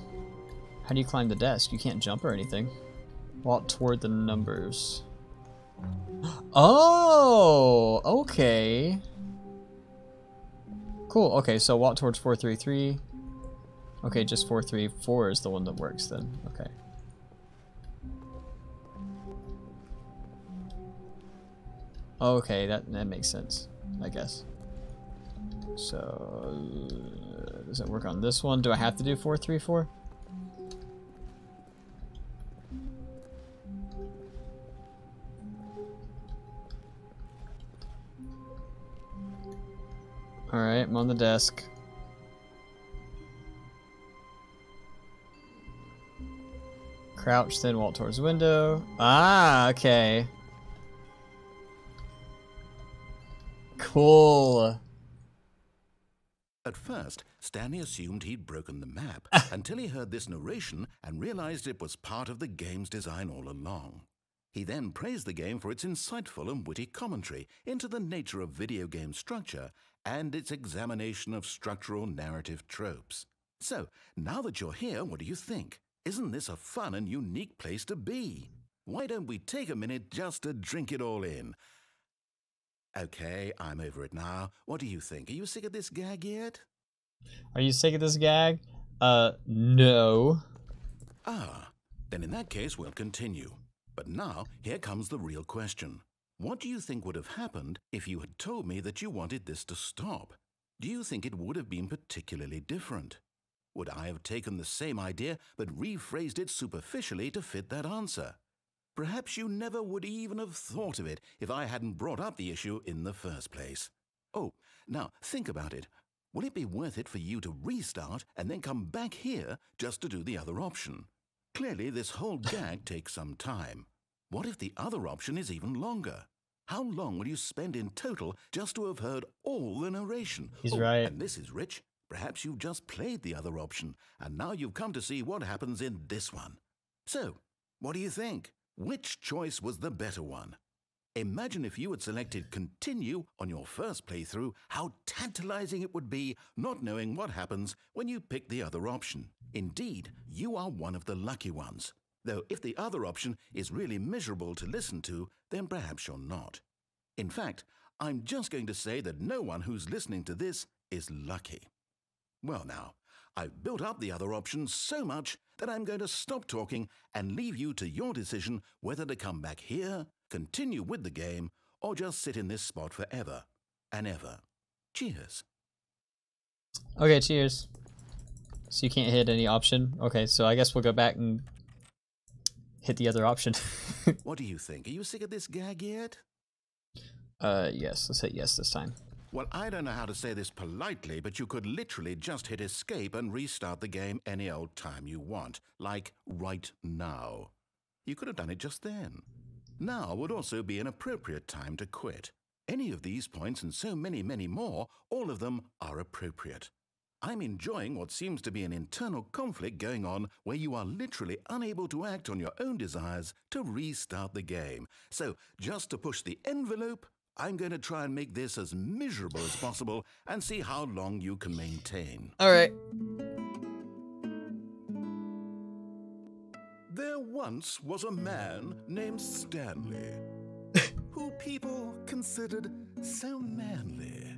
How do you climb the desk? You can't jump or anything. Walk toward the numbers. Oh, okay. Cool. Okay, so walk towards 433. Okay, just 434 is the one that works then. Okay. Okay, that makes sense, I guess. So, does it work on this one? Do I have to do 434? Alright, I'm on the desk. Crouch, then walk towards the window. Ah, okay. Cool. At first, Stanley assumed he'd broken the map until he heard this narration and realized it was part of the game's design all along. He then praised the game for its insightful and witty commentary into the nature of video game structure and its examination of structural narrative tropes. So, now that you're here, what do you think? Isn't this a fun and unique place to be? Why don't we take a minute just to drink it all in? Okay, I'm over it now. What do you think? Are you sick of this gag yet? Are you sick of this gag? No. Ah, then in that case, we'll continue. But now, here comes the real question. What do you think would have happened if you had told me that you wanted this to stop? Do you think it would have been particularly different? Would I have taken the same idea but rephrased it superficially to fit that answer? Perhaps you never would even have thought of it if I hadn't brought up the issue in the first place. Oh, now think about it. Will it be worth it for you to restart and then come back here just to do the other option? Clearly, this whole gag takes some time. What if the other option is even longer? How long will you spend in total just to have heard all the narration? He's right. And this is rich. Perhaps you've just played the other option, and now you've come to see what happens in this one. So, what do you think? Which choice was the better one? Imagine if you had selected continue on your first playthrough, how tantalizing it would be not knowing what happens when you pick the other option. Indeed, you are one of the lucky ones. Though if the other option is really miserable to listen to, then perhaps you're not. In fact, I'm just going to say that no one who's listening to this is lucky. Well now, I've built up the other option so much that I'm going to stop talking and leave you to your decision whether to come back here, continue with the game, or just sit in this spot forever and ever. Cheers. Okay, cheers. So you can't hit any option? Okay, so I guess we'll go back and hit the other option. What do you think? Are you sick of this gag yet? Yes. Let's hit yes this time. Well, I don't know how to say this politely, but you could literally just hit escape and restart the game any old time you want, like right now. You could have done it just then. Now would also be an appropriate time to quit. Any of these points and so many, many more, all of them are appropriate. I'm enjoying what seems to be an internal conflict going on where you are literally unable to act on your own desires to restart the game. So, just to push the envelope, I'm going to try and make this as miserable as possible and see how long you can maintain. Alright. There once was a man named Stanley, who people considered so manly.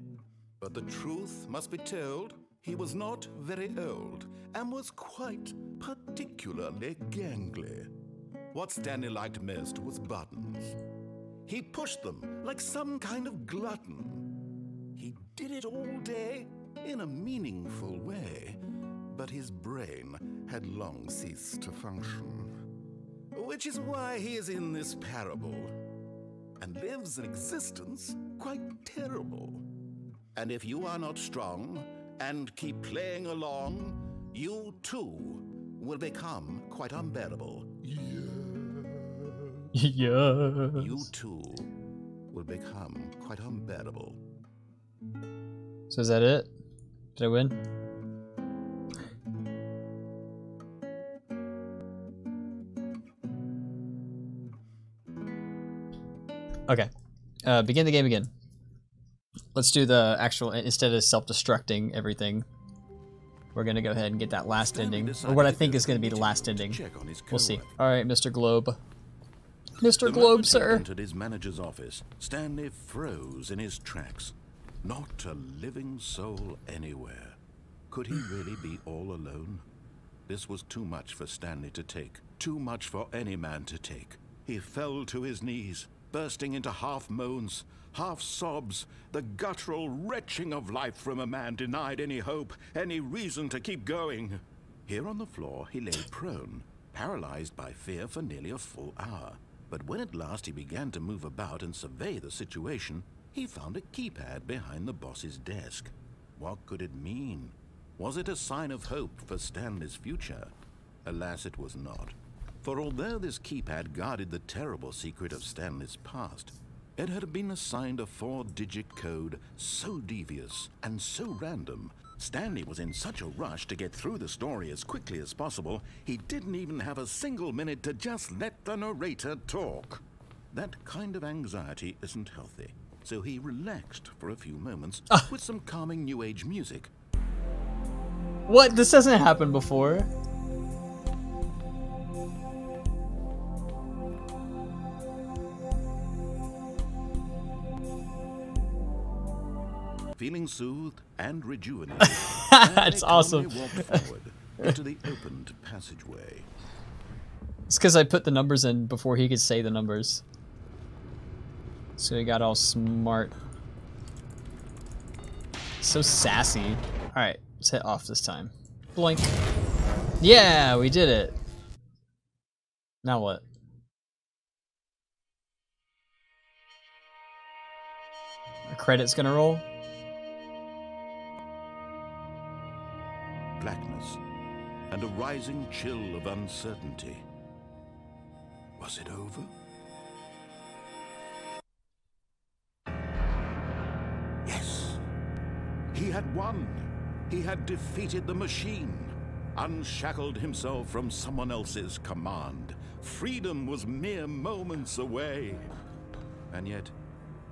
But the truth must be told, he was not very old and was quite particularly gangly. What Stanley liked most was buttons. He pushed them like some kind of glutton. He did it all day in a meaningful way, but his brain had long ceased to function. Which is why he is in this parable, and lives an existence quite terrible. And if you are not strong and keep playing along, you too will become quite unbearable. Yes. You too will become quite unbearable. So is that it? Did I win? Okay. Begin the game again. Let's do the actual, instead of self-destructing everything, we're gonna go ahead and get that last ending, or what I think is gonna be the last ending. We'll see. Alright, Mr. Globe. Mr. The Globe, moment he sir. entered his manager's office, Stanley froze in his tracks. Not a living soul anywhere. Could he really be all alone? This was too much for Stanley to take. Too much for any man to take. He fell to his knees, bursting into half moans, half sobs, the guttural retching of life from a man denied any hope, any reason to keep going. Here on the floor, he lay prone, paralyzed by fear for nearly a full hour. But when at last he began to move about and survey the situation, he found a keypad behind the boss's desk. What could it mean? Was it a sign of hope for Stanley's future? Alas, it was not. For although this keypad guarded the terrible secret of Stanley's past, it had been assigned a 4-digit code so devious and so random. Stanley was in such a rush to get through the story as quickly as possible, he didn't even have a single minute to just let the narrator talk. That kind of anxiety isn't healthy, so he relaxed for a few moments with some calming New Age music. What? This hasn't happened before. Feeling soothed and rejuvenated, That's Stanley awesome. calmly walked forward into the opened passageway. It's because I put the numbers in before he could say the numbers. So he got all smart. So sassy. Alright, let's hit off this time. Blink. Yeah, we did it. Now what? A credit's gonna roll? Blackness and a rising chill of uncertainty. Was it over? Yes! He had won! He had defeated the machine, unshackled himself from someone else's command. Freedom was mere moments away. And yet,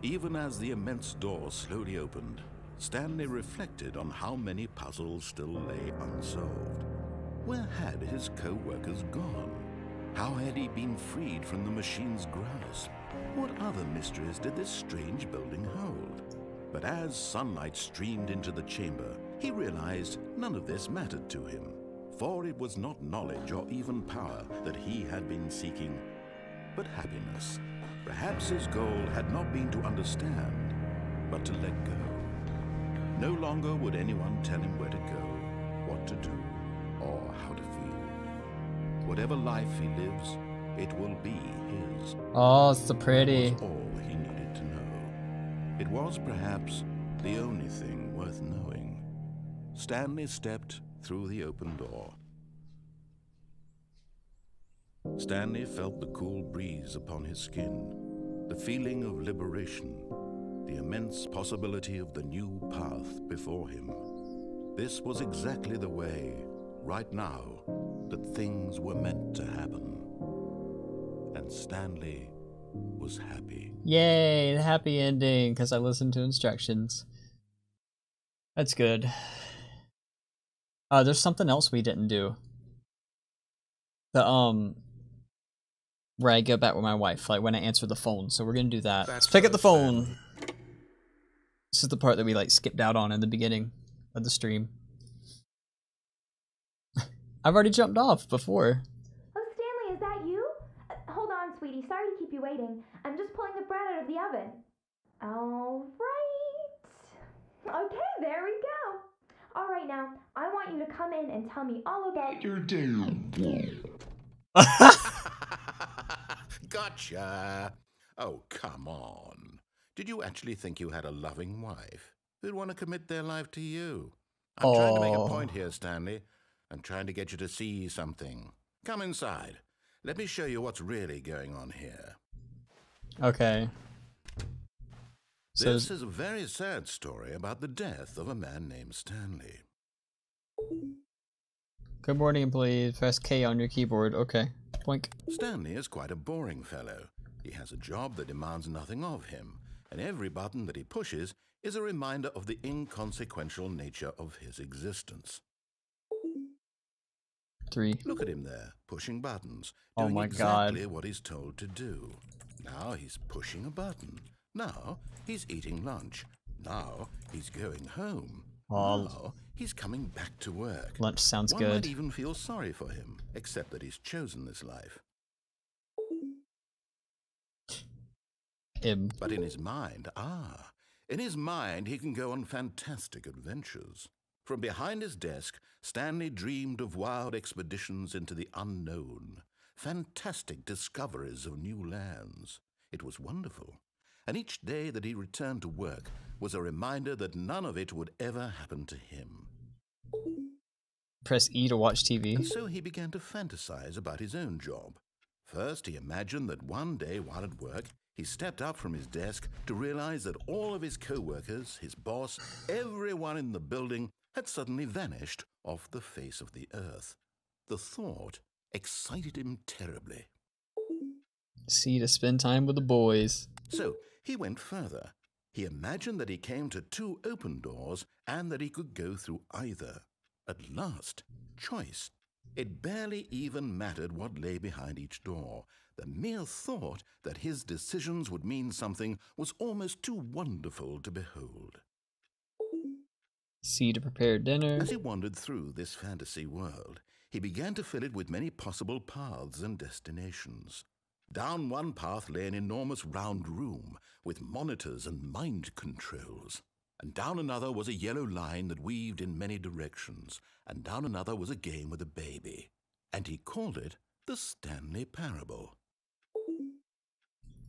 even as the immense door slowly opened, Stanley reflected on how many puzzles still lay unsolved. Where had his co-workers gone? How had he been freed from the machine's grasp? What other mysteries did this strange building hold? But as sunlight streamed into the chamber, he realized none of this mattered to him, for it was not knowledge or even power that he had been seeking, but happiness. Perhaps his goal had not been to understand, but to let go. No longer would anyone tell him where to go, what to do, or how to feel. Whatever life he lives, it will be his. Oh, it's so pretty. That was all he needed to know. It was perhaps the only thing worth knowing. Stanley stepped through the open door. Stanley felt the cool breeze upon his skin, the feeling of liberation, the immense possibility of the new path before him. This was exactly the way, right now, that things were meant to happen. And Stanley was happy. Yay, the happy ending, because I listened to instructions. That's good. There's something else we didn't do. Where I go back with my wife, like when I answer the phone. So we're gonna do that. Let's pick up the phone. This is the part that we like skipped out on in the beginning of the stream. I've already jumped off before. Oh, Stanley, is that you? Hold on, sweetie. Sorry to keep you waiting. I'm just pulling the bread out of the oven. All right. Okay, there we go. All right, now, I want you to come in and tell me all about your day. Gotcha! Oh, come on. Did you actually think you had a loving wife who'd want to commit their life to you? I'm trying to make a point here, Stanley. I'm trying to get you to see something. Come inside. Let me show you what's really going on here. Okay. This is a very sad story about the death of a man named Stanley. Good morning, employees. Press K on your keyboard. Okay. Blink. Stanley is quite a boring fellow. He has a job that demands nothing of him, and every button that he pushes is a reminder of the inconsequential nature of his existence. 3. Look at him there, pushing buttons, Oh doing my exactly God. what he's told to do. Now he's pushing a button. Now he's eating lunch. Now he's going home. Oh. Now he's coming back to work. Lunch sounds One good. might even feel sorry for him, except that he's chosen this life. But in his mind, in his mind he can go on fantastic adventures. From behind his desk, Stanley dreamed of wild expeditions into the unknown, fantastic discoveries of new lands. It was wonderful, and each day that he returned to work was a reminder that none of it would ever happen to him. Press E to watch TV. And so he began to fantasize about his own job. First, he imagined that one day while at work, he stepped up from his desk to realize that all of his co-workers, his boss, everyone in the building had suddenly vanished off the face of the earth. The thought excited him terribly. C to spend time with the boys. So he went further. He imagined that he came to 2 open doors and that he could go through either. At last, choice. It barely even mattered what lay behind each door. The mere thought that his decisions would mean something was almost too wonderful to behold. C to prepare dinner. As he wandered through this fantasy world, he began to fill it with many possible paths and destinations. Down one path lay an enormous round room with monitors and mind controls. And down another was a yellow line that weaved in many directions. And down another was a game with a baby. And he called it the Stanley Parable.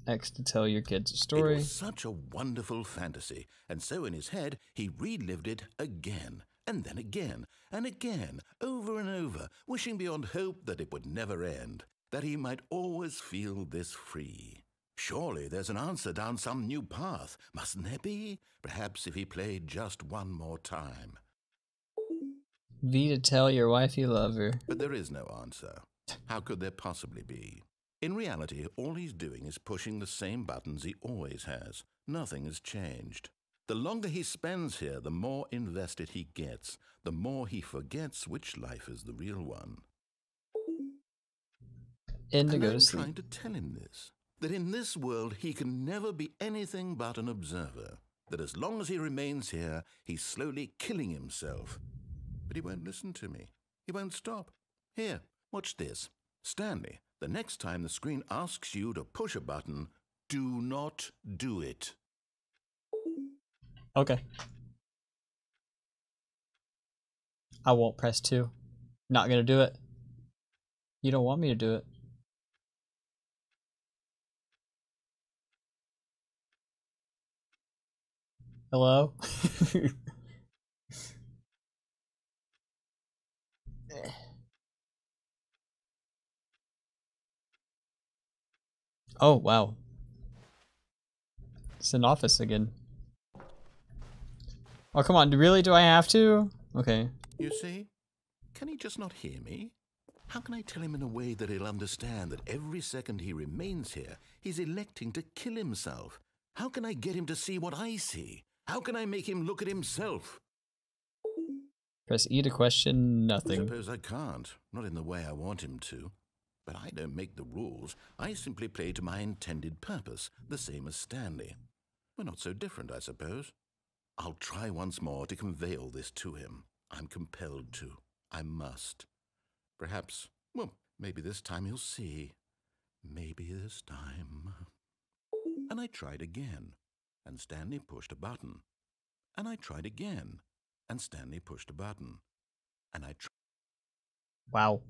X to tell your kids a It story. was such a wonderful fantasy, and so in his head he relived it again, and then again, and again, over and over, wishing beyond hope that it would never end, that he might always feel this free. Surely there's an answer down some new path, mustn't there be? Perhaps if he played just one more time. V to tell your wife you love her. But there is no answer. How could there possibly be? In reality, all he's doing is pushing the same buttons he always has. Nothing has changed. The longer he spends here, the more invested he gets, the more he forgets which life is the real one. N to And go I'm to sleep. trying to tell him this, that in this world he can never be anything but an observer, that as long as he remains here, he's slowly killing himself. But he won't listen to me. He won't stop. Here, watch this. Stanley, the next time the screen asks you to push a button, do not do it. Okay. I won't press 2. Not gonna do it. You don't want me to do it. Hello? Oh, wow. It's an office again. Oh, come on. Really? Do I have to? Okay. You see? Can he just not hear me? How can I tell him in a way that he'll understand that every second he remains here, he's electing to kill himself? How can I get him to see what I see? How can I make him look at himself? Press E to question I nothing. suppose I can't, not in the way I want him to. But I don't make the rules. I simply play to my intended purpose, the same as Stanley. We're not so different, I suppose. I'll try once more to convey all this to him. I'm compelled to. I must. Perhaps, well, maybe this time he'll see. Maybe this time. And I tried again, and Stanley pushed a button. And I tried again, and Stanley pushed a button. And I tried. Wow.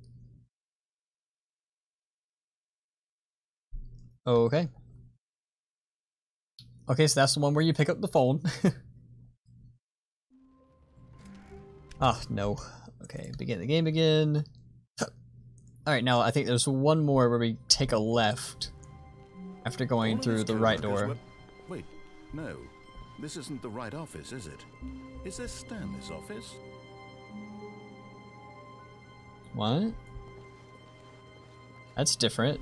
Okay. Okay, so that's the one where you pick up the phone. Ah, no. Okay, begin the game again. Alright, now I think there's one more where we take a left after going through the right door. Wait, no. This isn't the right office, is it? Is this Stanley's office? What? That's different.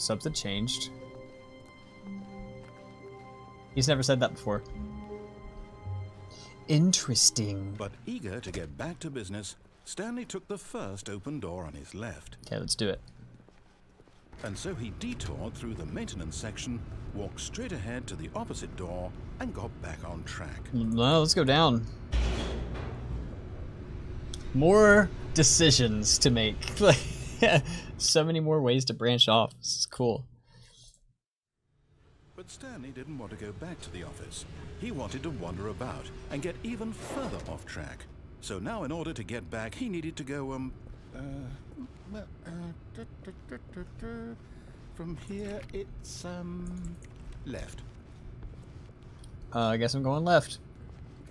Something changed. He's never said that before. Interesting. But eager to get back to business, Stanley took the first open door on his left. Okay, let's do it. And so he detoured through the maintenance section, walked straight ahead to the opposite door, and got back on track. No, let's go down. More decisions to make. So many more ways to branch off. This is cool. But Stanley didn't want to go back to the office. He wanted to wander about and get even further off track. So now in order to get back, he needed to go, from here it's, left. I guess I'm going left.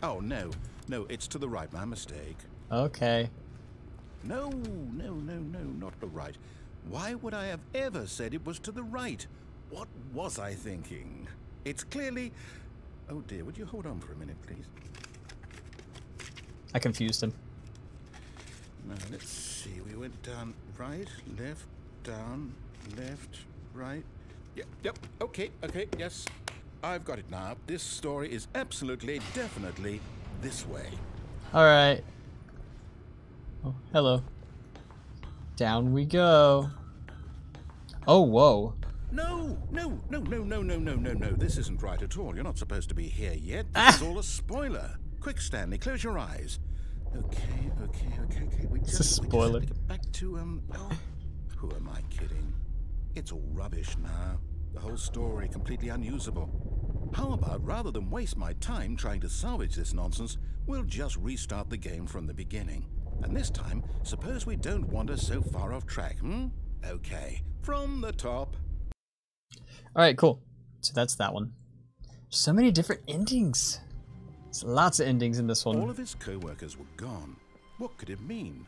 Oh, no, it's to the right, my mistake. Okay. No, not the right. Why would I have ever said it was to the right? What was I thinking? It's clearly... Oh dear, would you hold on for a minute, please? I confused him. Now, let's see. We went down, right, left, down, left, right. Yep, okay, yes. I've got it now. This story is absolutely, definitely this way. Alright. Oh, hello. Down we go. Oh, whoa. No. This isn't right at all. You're not supposed to be here yet. This is all a spoiler. Quick, Stanley, close your eyes. Okay. It's a spoiler. We just have to get back to, oh, who am I kidding? It's all rubbish now. The whole story completely unusable. How about, rather than waste my time trying to salvage this nonsense, we'll just restart the game from the beginning. And this time, suppose we don't wander so far off track, Okay, from the top. Alright, cool. So that's that one. So many different endings. There's lots of endings in this one. All of his co-workers were gone. What could it mean?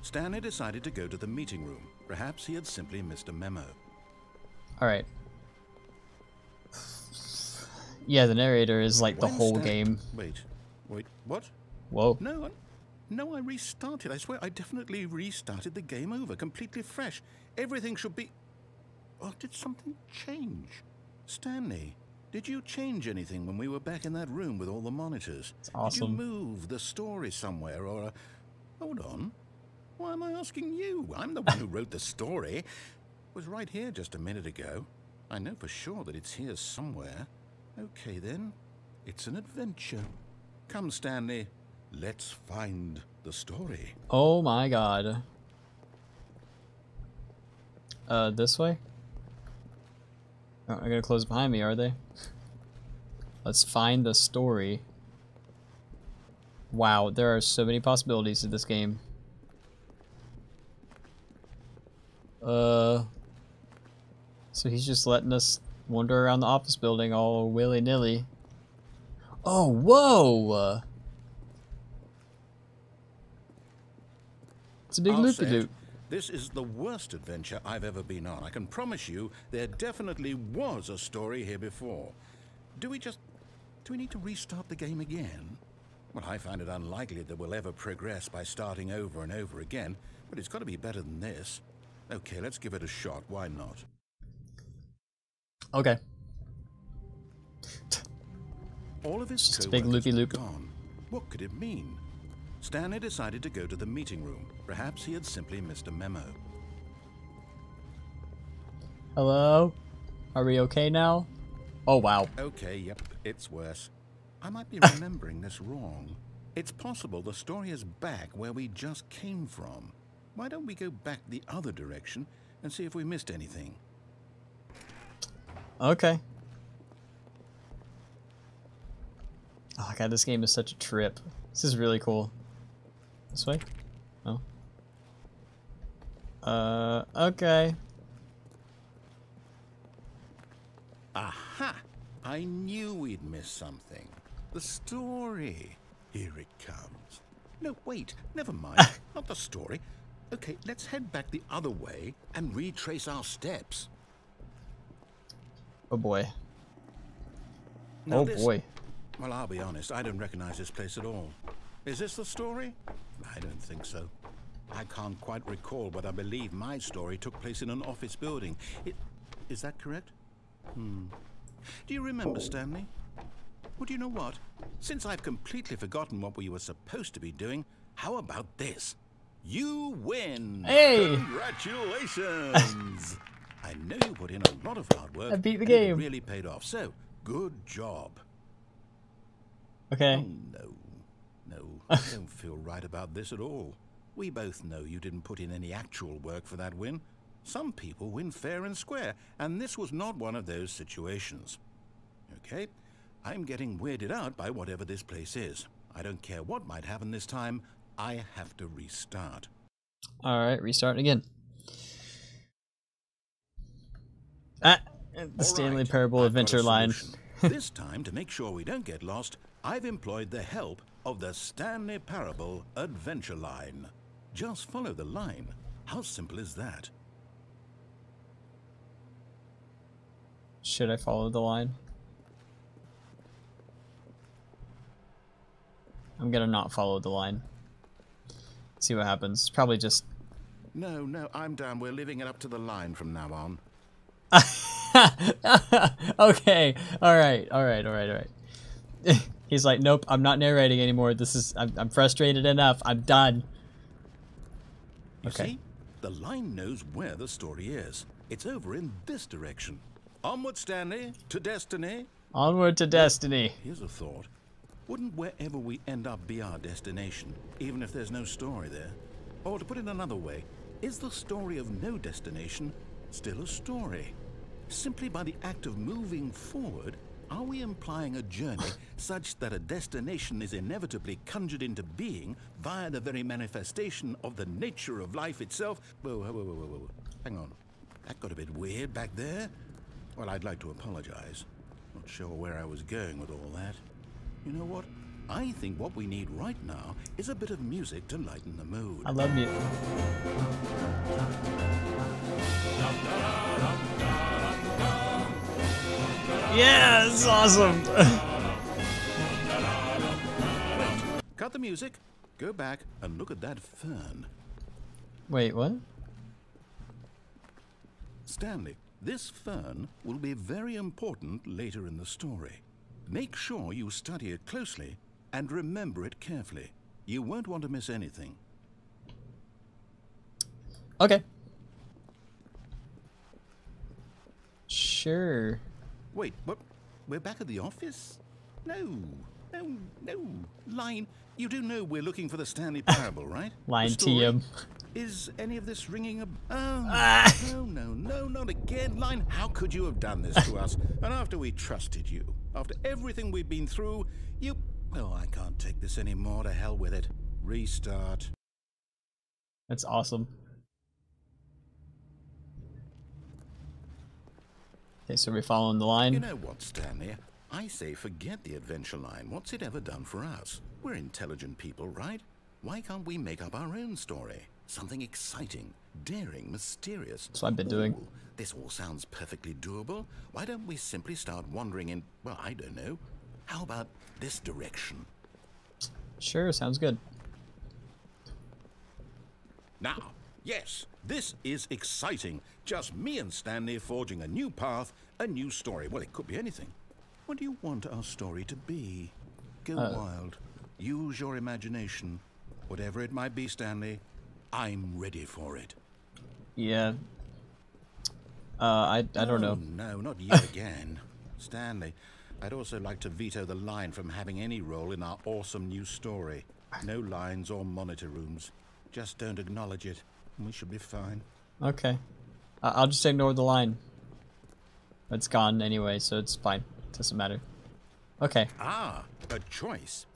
Stanley decided to go to the meeting room. Perhaps he had simply missed a memo. Alright. Yeah, the narrator is like the whole game. Wait, what? Whoa. No, I restarted. I swear, I definitely restarted the game over, completely fresh. Everything should be... Oh, did something change? Stanley, did you change anything when we were back in that room with all the monitors? It's awesome. Did you move the story somewhere, or... Hold on. Why am I asking you? I'm the one who wrote the story. It was right here just a minute ago. I know for sure that it's here somewhere. Okay, then. It's an adventure. Come, Stanley. Let's find the story. Oh my god. This way? Oh, I'm gonna close behind me, are they? Let's find the story. Wow, there are so many possibilities in this game. So he's just letting us wander around the office building all willy-nilly. Oh, whoa! It's a big loop-de-loop. This is the worst adventure I've ever been on. I can promise you there definitely was a story here before. Do we need to restart the game again? Well, I find it unlikely that we'll ever progress by starting over and over again, but it's got to be better than this. Okay, let's give it a shot. Why not? Okay. All of his just a big loopy-loop. gone. What could it mean? Stanley decided to go to the meeting room. Perhaps he had simply missed a memo. Hello? Are we okay now? Oh, wow. Okay, yep, it's worse. I might be remembering this wrong. It's possible the story is back where we just came from. Why don't we go back the other direction and see if we missed anything? Okay. Oh god, this game is such a trip. This is really cool. This way? Oh. Okay. Aha! I knew we'd missed something. The story. Here it comes. No, wait, never mind. Not the story. Okay, let's head back the other way and retrace our steps. Oh boy. Now oh boy. Well, I'll be honest, I don't recognize this place at all. Is this the story? I don't think so. I can't quite recall, but I believe my story took place in an office building. Is that correct? Do you remember, Stanley? Well, you know what? Since I've completely forgotten what we were supposed to be doing, how about this? You win! Hey! Congratulations! I know you put in a lot of hard work. I beat the and game. It really paid off, so good job. Okay. Oh, no, I don't feel right about this at all. We both know you didn't put in any actual work for that win. Some people win fair and square, and this was not one of those situations. Okay, I'm getting weirded out by whatever this place is. I don't care what might happen this time, I have to restart. Alright, restarting again. The Stanley Parable Adventure line. This time, to make sure we don't get lost, I've employed the help of the Stanley Parable Adventure line. Just follow the line. How simple is that? Should I follow the line? I'm gonna not follow the line. See what happens. Probably just... No, I'm down. We're leaving it up to the line from now on. Okay. Alright. He's like, nope, I'm not narrating anymore. This is... I'm frustrated enough. I'm done. You see? The line knows where the story is. It's over in this direction. Onward, Stanley, to destiny. Onward to destiny. Here's a thought. Wouldn't wherever we end up be our destination, even if there's no story there? Or to put it another way, is the story of no destination still a story? Simply by the act of moving forward, are we implying a journey such that a destination is inevitably conjured into being via the very manifestation of the nature of life itself? Whoa. Hang on. That got a bit weird back there. Well, I'd like to apologize. Not sure where I was going with all that. You know what? I think what we need right now is a bit of music to lighten the mood. I love music. Yeah, this is awesome. Cut the music. Go back and look at that fern. Wait, what? Stanley, this fern will be very important later in the story. Make sure you study it closely and remember it carefully. You won't want to miss anything. Okay. Sure. Wait, what? We're back at the office? No. Line, you do know we're looking for the Stanley Parable, right? Line The story. TM. Is any of this ringing a... Oh, no, not again. Line, how could you have done this to us? And after we trusted you, after everything we've been through, you... Oh, I can't take this anymore. To hell with it. Restart. That's awesome. Okay, so we're following the line. You know what, Stanley? I say forget the adventure line. What's it ever done for us? We're intelligent people, right? Why can't we make up our own story? Something exciting, daring, mysterious. That's what I've been doing. Ooh, this all sounds perfectly doable. Why don't we simply start wandering in, well, I don't know. How about this direction? Sure, sounds good. Now, yes, this is exciting. Just me and Stanley forging a new path, a new story. Well, it could be anything. What do you want our story to be? Go wild. Use your imagination. Whatever it might be, Stanley, I'm ready for it. Yeah. I don't know. No, not you again. Stanley, I'd also like to veto the line from having any role in our awesome new story. No lines or monitor rooms. Just don't acknowledge it, and we should be fine. Okay. I'll just ignore the line. It's gone anyway, so it's fine. Doesn't matter. Okay. Ah, a choice.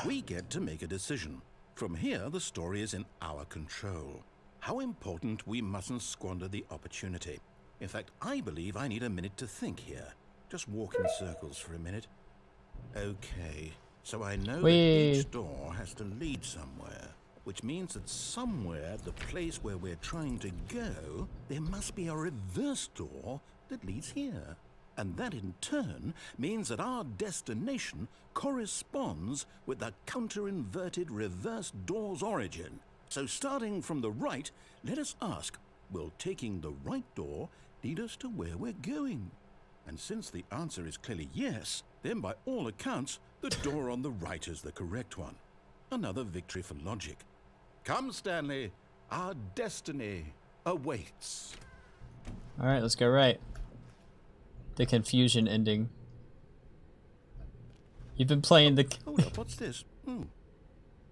We get to make a decision. From here, the story is in our control. How important we mustn't squander the opportunity. In fact, I believe I need a minute to think here. Just walk in circles for a minute. Okay, so I know that each door has to lead somewhere, which means that somewhere, the place where we're trying to go, there must be a reverse door that leads here. And that in turn means that our destination corresponds with the counter-inverted reverse door's origin. So starting from the right, let us ask, will taking the right door lead us to where we're going? And since the answer is clearly yes, then by all accounts, the door on the right is the correct one. Another victory for logic. Come, Stanley. Our destiny awaits. Alright, let's go right. The confusion ending. You've been playing the... Hold up, what's this?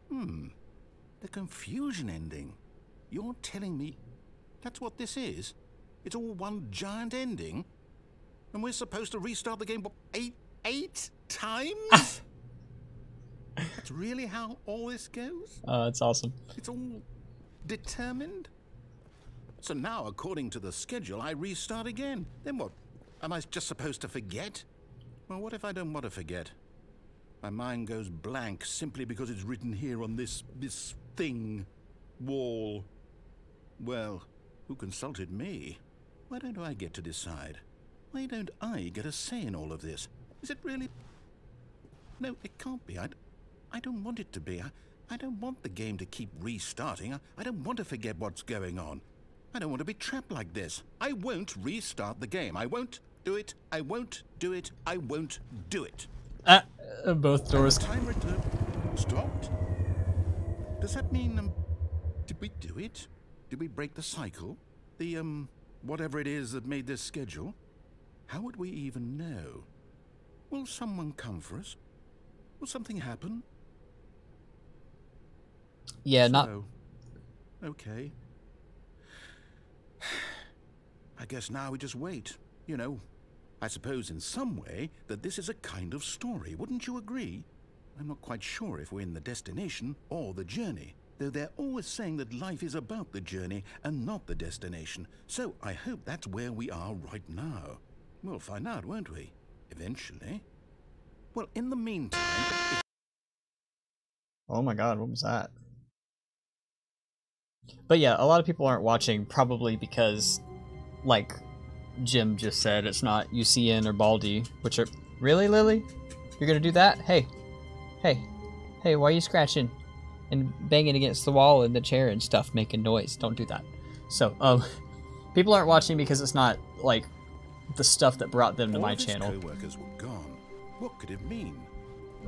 The confusion ending. You're telling me that's what this is? It's all one giant ending? And we're supposed to restart the game, what, eight times? That's really how all this goes? Oh, that's awesome. It's all determined? So now, according to the schedule, I restart again. Then what? Am I just supposed to forget? Well, what if I don't want to forget? My mind goes blank simply because it's written here on this thing, wall. Well, who consulted me? Why don't I get to decide? Why don't I get a say in all of this? Is it really? No, it can't be. I don't want it to be. I don't want the game to keep restarting. I don't want to forget what's going on. I don't want to be trapped like this. I won't restart the game. I won't do it. I won't do it. I won't do it. Both doors. Time return stopped. Does that mean, did we do it? Did we break the cycle? The, whatever it is that made this schedule? How would we even know? Will someone come for us? Will something happen? Yeah, not... Okay. I guess now we just wait, you know. I suppose in some way that this is a kind of story, wouldn't you agree? I'm not quite sure if we're in the destination or the journey, though they're always saying that life is about the journey and not the destination. So I hope that's where we are right now. We'll find out, won't we? Eventually. Well, in the meantime... Oh my god, what was that? But yeah, a lot of people aren't watching probably because, like Jim just said, it's not UCN or Baldy, which are... Really, Lily? You're gonna do that? Hey. Hey. Hey, why are you scratching and banging against the wall and the chair and stuff, making noise? Don't do that. So, people aren't watching because it's not, like, the stuff that brought them to my channel. All his co-workers were gone. What could it mean?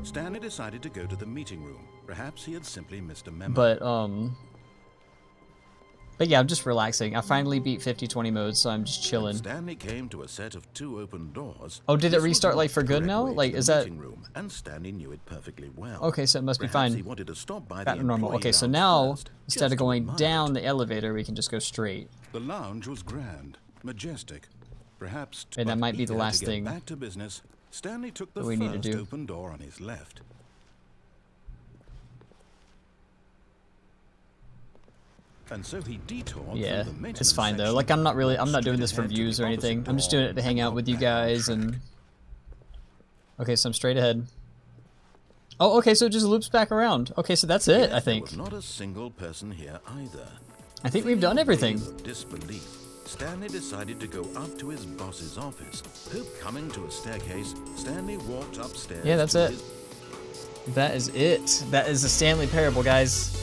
Stanley decided to go to the meeting room. Perhaps he had simply missed a memo. But yeah, I'm just relaxing. I finally beat 50/20 mode, so I'm just chilling. Stanley came to a set of 2 open doors. Oh, did it restart like for good now? Like, is that? Room, and Stanley knew it perfectly well. Okay, so it must be fine. He wanted to stop by back to normal. Okay, so now instead of going down the elevator, we can just go straight. The lounge was grand, majestic. Perhaps. And that might be the last thing. Back to business. Stanley took the we need to do. open door on his left. And so he detoured yeah, through the maintenance it's fine though. section, Like I'm not doing this for views or anything. I'm just doing it to hang out with you guys and... Okay, so I'm straight ahead. Oh, okay, so it just loops back around. Okay, so that's it, I think. There was not a single person here either. I think we've done everything. Disbelief. Stanley decided to go up to his boss's office. Coming to a staircase, Stanley walked upstairs. Yeah, that's it. That is it. That is the Stanley Parable, guys.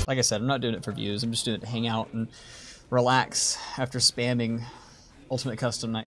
Like I said, I'm not doing it for views. I'm just doing it to hang out and relax after spamming Ultimate Custom Night.